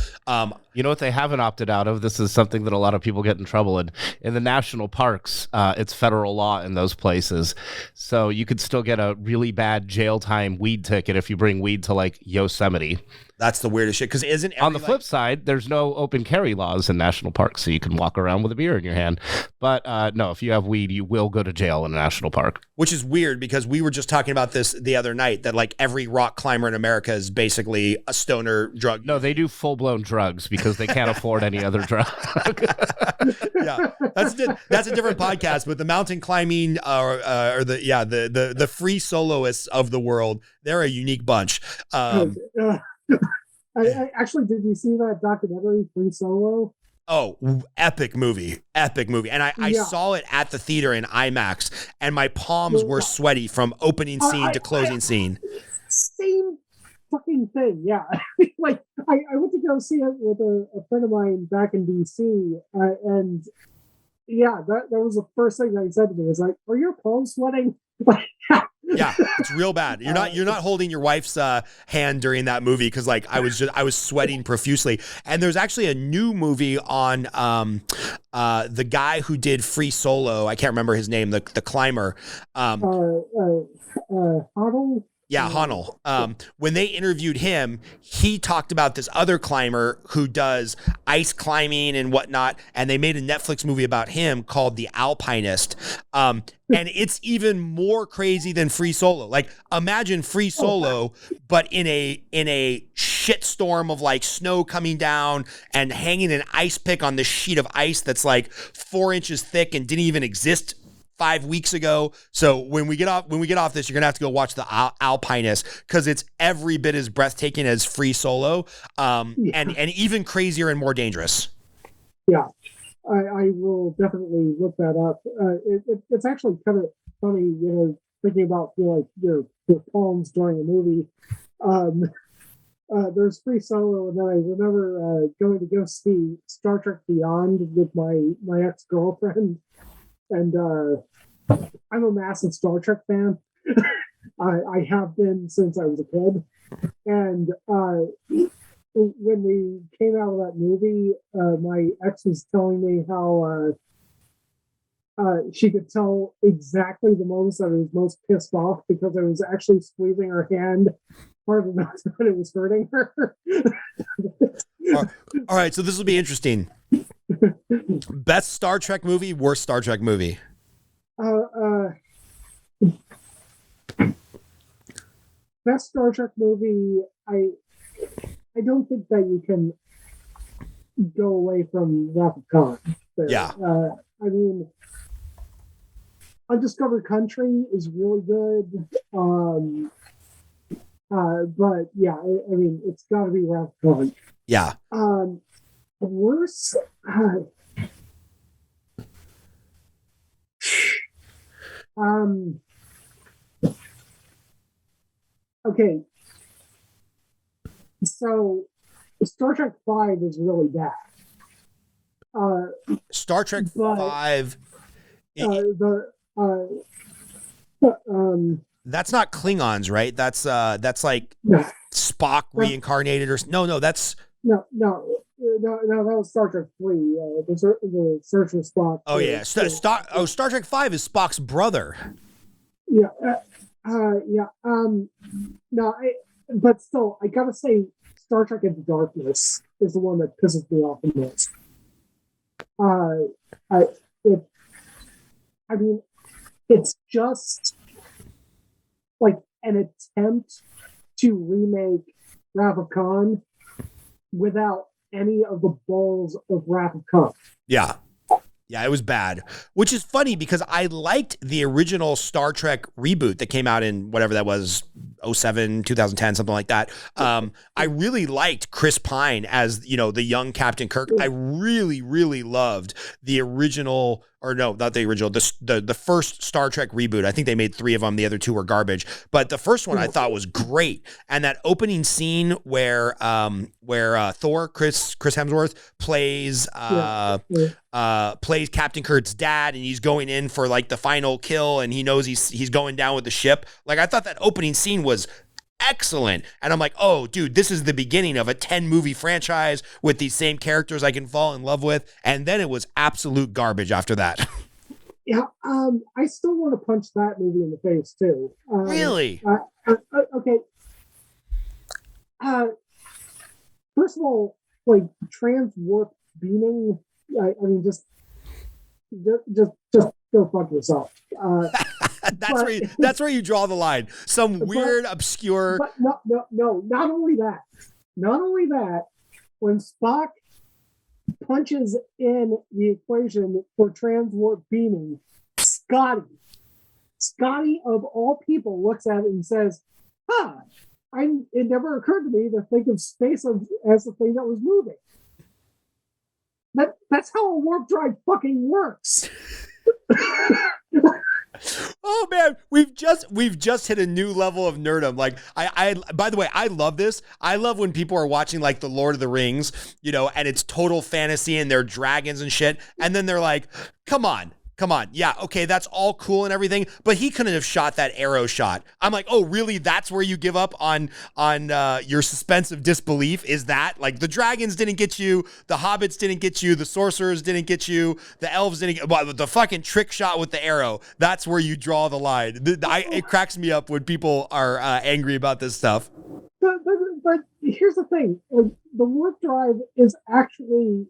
You know what they haven't opted out of? This is something that a lot of people get in trouble in the national parks. It's federal law in those places, so you could still get a really bad jail time weed ticket if you bring weed to like Yosemite. That's the weirdest shit. Because on the flip side, there's no open carry laws in national parks, so you can walk around with a beer in your hand. But no, if you have weed, you will go to jail in a national park. Which is weird because we were just talking about this the other night, that like every rock climber in America is basically a stoner drug. No, they do full blown drugs because they can't afford any other drug. Yeah, that's a different podcast. But the mountain climbing or the free soloists of the world, they're a unique bunch. I actually, did you see that documentary, Free Solo? Oh, epic movie. And I saw it at the theater in IMAX, and my palms were sweaty from opening scene to closing scene. Same fucking thing, yeah. Like, I went to go see it with a friend of mine back in DC, and yeah, that was the first thing that he said to me. Is like, "Are your palms sweating?" Yeah, it's real bad. You're not holding your wife's hand during that movie, because like I was sweating profusely. And there's actually a new movie on the guy who did Free Solo. I can't remember his name. The climber. Huddle? Yeah, Honnell. When they interviewed him, he talked about this other climber who does ice climbing and whatnot, and they made a Netflix movie about him called The Alpinist. And it's even more crazy than Free Solo. Like, imagine Free Solo, but in a shitstorm of like snow coming down and hanging an ice pick on this sheet of ice that's like 4 inches thick and didn't even exist 5 weeks ago. So when we get off this, you're gonna have to go watch The Alpinist, because it's every bit as breathtaking as Free Solo, and even crazier and more dangerous. Yeah, I will definitely look that up. It's actually kind of funny, you know, thinking about, you know, like your palms during a movie. There's Free Solo, and then I remember going to go see Star Trek Beyond with my ex-girlfriend. And I'm a massive Star Trek fan. I have been since I was a kid. And when we came out of that movie, my ex was telling me how she could tell exactly the moments that I was most pissed off, because I was actually squeezing her hand hard enough that it was hurting her. All right, so this will be interesting. Best Star Trek movie, worst Star Trek movie. Best Star Trek movie. I don't think that you can go away from Wrath of Khan. Yeah. I mean, Undiscovered Country is really good. But yeah, I mean, it's got to be Wrath of Khan. Yeah. Worse. Okay. So Star Trek V is really bad. Star Trek but, that's not Klingons, right? That's like no, Spock reincarnated, or no, that's no, that was Star Trek 3. The Search for Spock. Oh yeah, Star Trek V is Spock's brother. Yeah, no, but still, I gotta say, Star Trek Into Darkness is the one that pisses me off the most. I mean, it's just like an attempt to remake Wrath of Khan without any of the balls of Wrath of Khan. Yeah. Yeah, it was bad, which is funny because I liked the original Star Trek reboot that came out in whatever that was, 07, 2010, something like that. I really liked Chris Pine as, the young Captain Kirk. I really, really loved the original, or no, not the original, the first Star Trek reboot. I think they made 3 of them. The other 2 were garbage, but the first one I thought was great. And that opening scene where Thor, Chris Hemsworth plays Captain Kirk's dad, and he's going in for like the final kill, and he knows he's going down with the ship. Like, I thought that opening scene was excellent, and I'm like, oh dude, this is the beginning of a 10 movie franchise with these same characters I can fall in love with. And then it was absolute garbage after that. Yeah, I still want to punch that movie in the face too. Really? Okay. First of all, like, trans warp beaming. I mean, just go fuck yourself. That's where you draw the line. Some weird, obscure. But no. Not only that. When Spock punches in the equation for trans warp beaming, Scotty of all people looks at it and says, it never occurred to me to think of space as the thing that was moving. That's how a warp drive fucking works. Oh man, we've just hit a new level of nerdom. Like, I by the way, I love this. I love when people are watching like the Lord of the Rings, and it's total fantasy and they're dragons and shit, and then they're like, come on. Yeah, okay, that's all cool and everything, but he couldn't have shot that arrow shot. I'm like, oh, really? That's where you give up on your suspense of disbelief? Is that like the dragons didn't get you, the hobbits didn't get you, the sorcerers didn't get you, the elves didn't get, well, the fucking trick shot with the arrow? That's where you draw the line. It cracks me up when people are angry about this stuff. But here's the thing: the warp drive is actually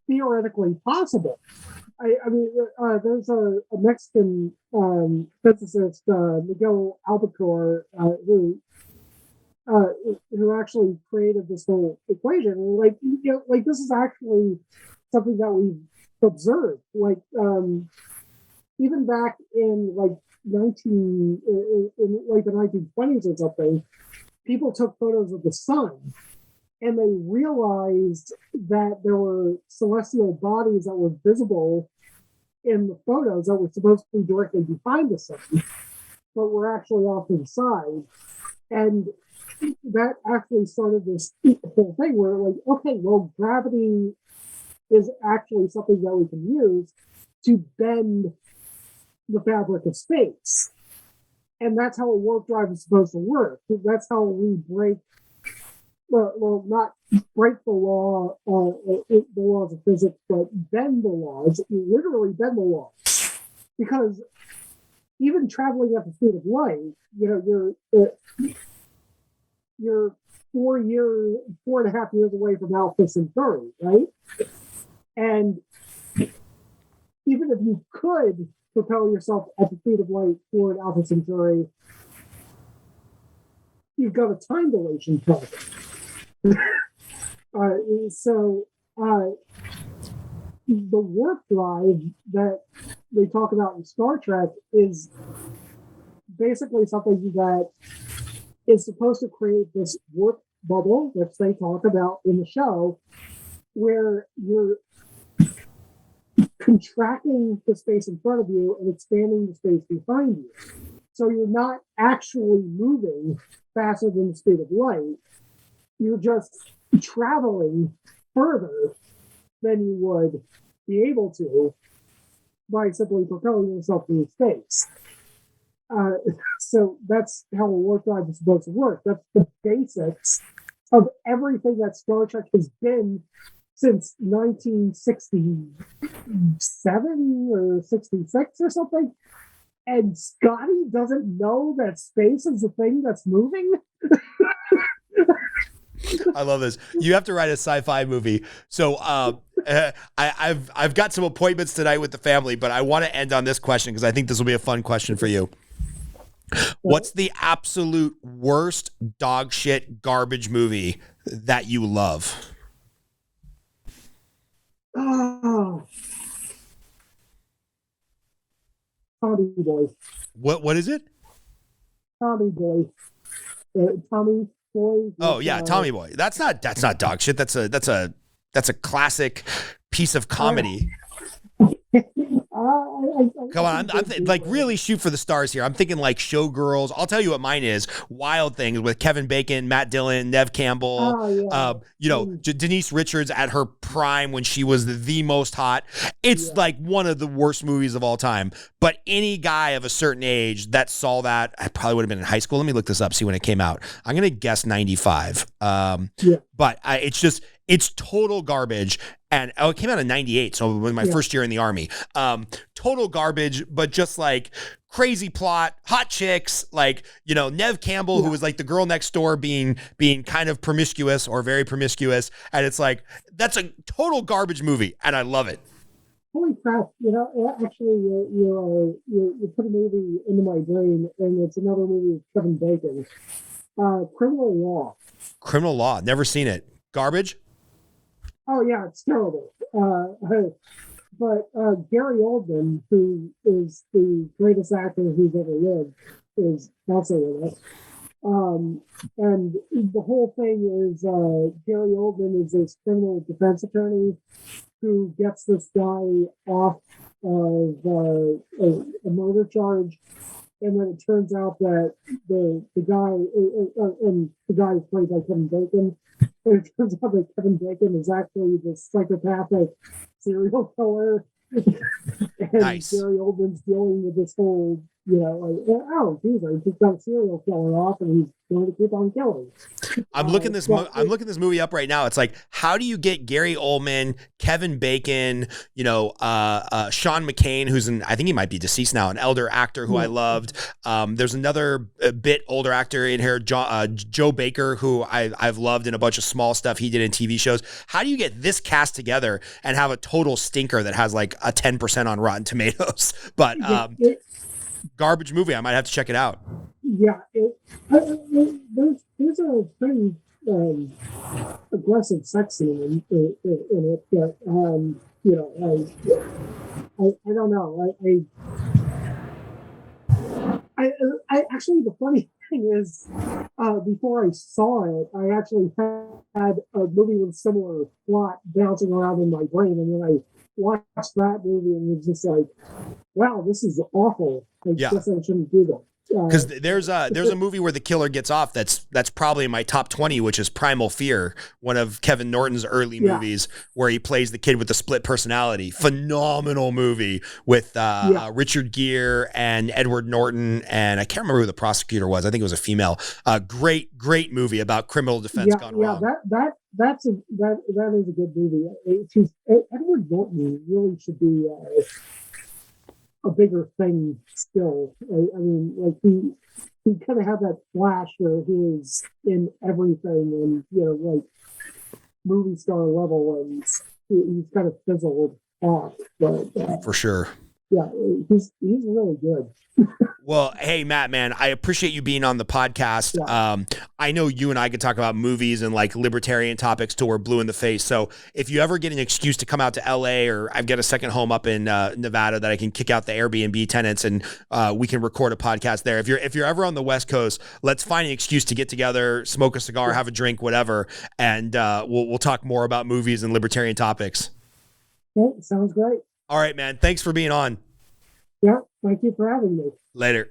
theoretically possible. I mean, there's a Mexican physicist, Miguel Albacore, who actually created this whole equation. Like, this is actually something that we've observed. Like, even back in like the 1920s or something, people took photos of the sun. And they realized that there were celestial bodies that were visible in the photos that were supposed to be directly behind the sun, but were actually off to the side. And that actually started this whole thing where, like, okay, well, gravity is actually something that we can use to bend the fabric of space. And that's how a warp drive is supposed to work. That's how we break. Well, not break the law, the laws of physics, but bend the laws. You literally bend the laws, because even traveling at the speed of light, you're 4.5 years away from Alpha Centauri, right? And even if you could propel yourself at the speed of light toward Alpha Centauri, you've got a time dilation problem. So the warp drive that they talk about in Star Trek is basically something that is supposed to create this warp bubble, which they talk about in the show, where you're contracting the space in front of you and expanding the space behind you. So you're not actually moving faster than the speed of light. You're just traveling further than you would be able to by simply propelling yourself through space. So that's how a warp drive is supposed to work. That's the basics of everything that Star Trek has been since 1967 or 66 or something. And Scotty doesn't know that space is the thing that's moving. I love this. You have to write a sci-fi movie. So I've got some appointments tonight with the family, but I want to end on this question because I think this will be a fun question for you. What's the absolute worst dog shit garbage movie that you love? Oh, Tommy Boy. What is it? Tommy Boy. Tommy Boy. Oh yeah, Tommy Boy. That's not dog shit. That's a classic piece of comedy. Come on, I'm like really shoot for the stars here. I'm thinking like Showgirls. I'll tell you what mine is: Wild Things with Kevin Bacon, Matt Dillon, Nev Campbell. Denise Richards at her prime when she was the most hot. It's like one of the worst movies of all time. But any guy of a certain age that saw that, I probably would have been in high school. Let me look this up, see when it came out. I'm gonna guess 95. But it's total garbage. And it came out in 98, so it was my first year in the Army. Total garbage, but just like crazy plot, hot chicks, like, Nev Campbell, who was like the girl next door being kind of promiscuous or very promiscuous. And it's like, that's a total garbage movie. And I love it. Holy crap. Actually, you put a movie into my brain, and it's another movie with Kevin Bacon. Criminal Law. Criminal Law. Never seen it. Garbage? Oh, yeah, it's terrible. But Gary Oldman, who is the greatest actor who's ever lived, is also in it. And the whole thing is Gary Oldman is this criminal defense attorney who gets this guy off of a murder charge. And then it turns out that the guy is played by Kevin Bacon. And it turns out that Kevin Bacon is actually this psychopathic serial killer. And nice. Gary Oldman's dealing with this whole, I just got a serial killer off and he's going to keep on killing. I'm looking this movie up right now. It's like, how do you get Gary Oldman, Kevin Bacon, Sean McCain, who's I think he might be deceased now, an elder actor who I loved. There's another bit older actor in here, Joe Baker, who I've loved in a bunch of small stuff he did in TV shows. How do you get this cast together and have a total stinker that has like a 10% on Rotten Tomatoes? But garbage movie. I might have to check it out. Yeah, there's a pretty aggressive sex scene in it, but I don't know. I actually, the funny thing is, before I saw it, I actually had a movie with similar plot bouncing around in my brain, and then I watched that movie and was just like, wow, this is awful. I guess I shouldn't do that. Because there's a movie where the killer gets off that's probably in my top 20, which is Primal Fear, one of Kevin Norton's early movies where he plays the kid with the split personality. Phenomenal movie with Richard Gere and Edward Norton, and I can't remember who the prosecutor was. I think it was a female. Great movie about criminal defense gone wrong. That is a good movie. Edward Norton really should be a bigger thing still. I mean, like he kind of had that flash where he was in everything and, like movie star level, and he's kind of fizzled off. But for sure. yeah, he's really good. Well, hey, Matt, man, I appreciate you being on the podcast. Yeah. I know you and I could talk about movies and like libertarian topics till we're blue in the face. So if you ever get an excuse to come out to LA, or I've got a second home up in Nevada that I can kick out the Airbnb tenants and we can record a podcast there. If you're ever on the West Coast, let's find an excuse to get together, smoke a cigar, have a drink, whatever, and we'll talk more about movies and libertarian topics. Okay, sounds great. All right, man. Thanks for being on. Yeah, thank you for having me. Later.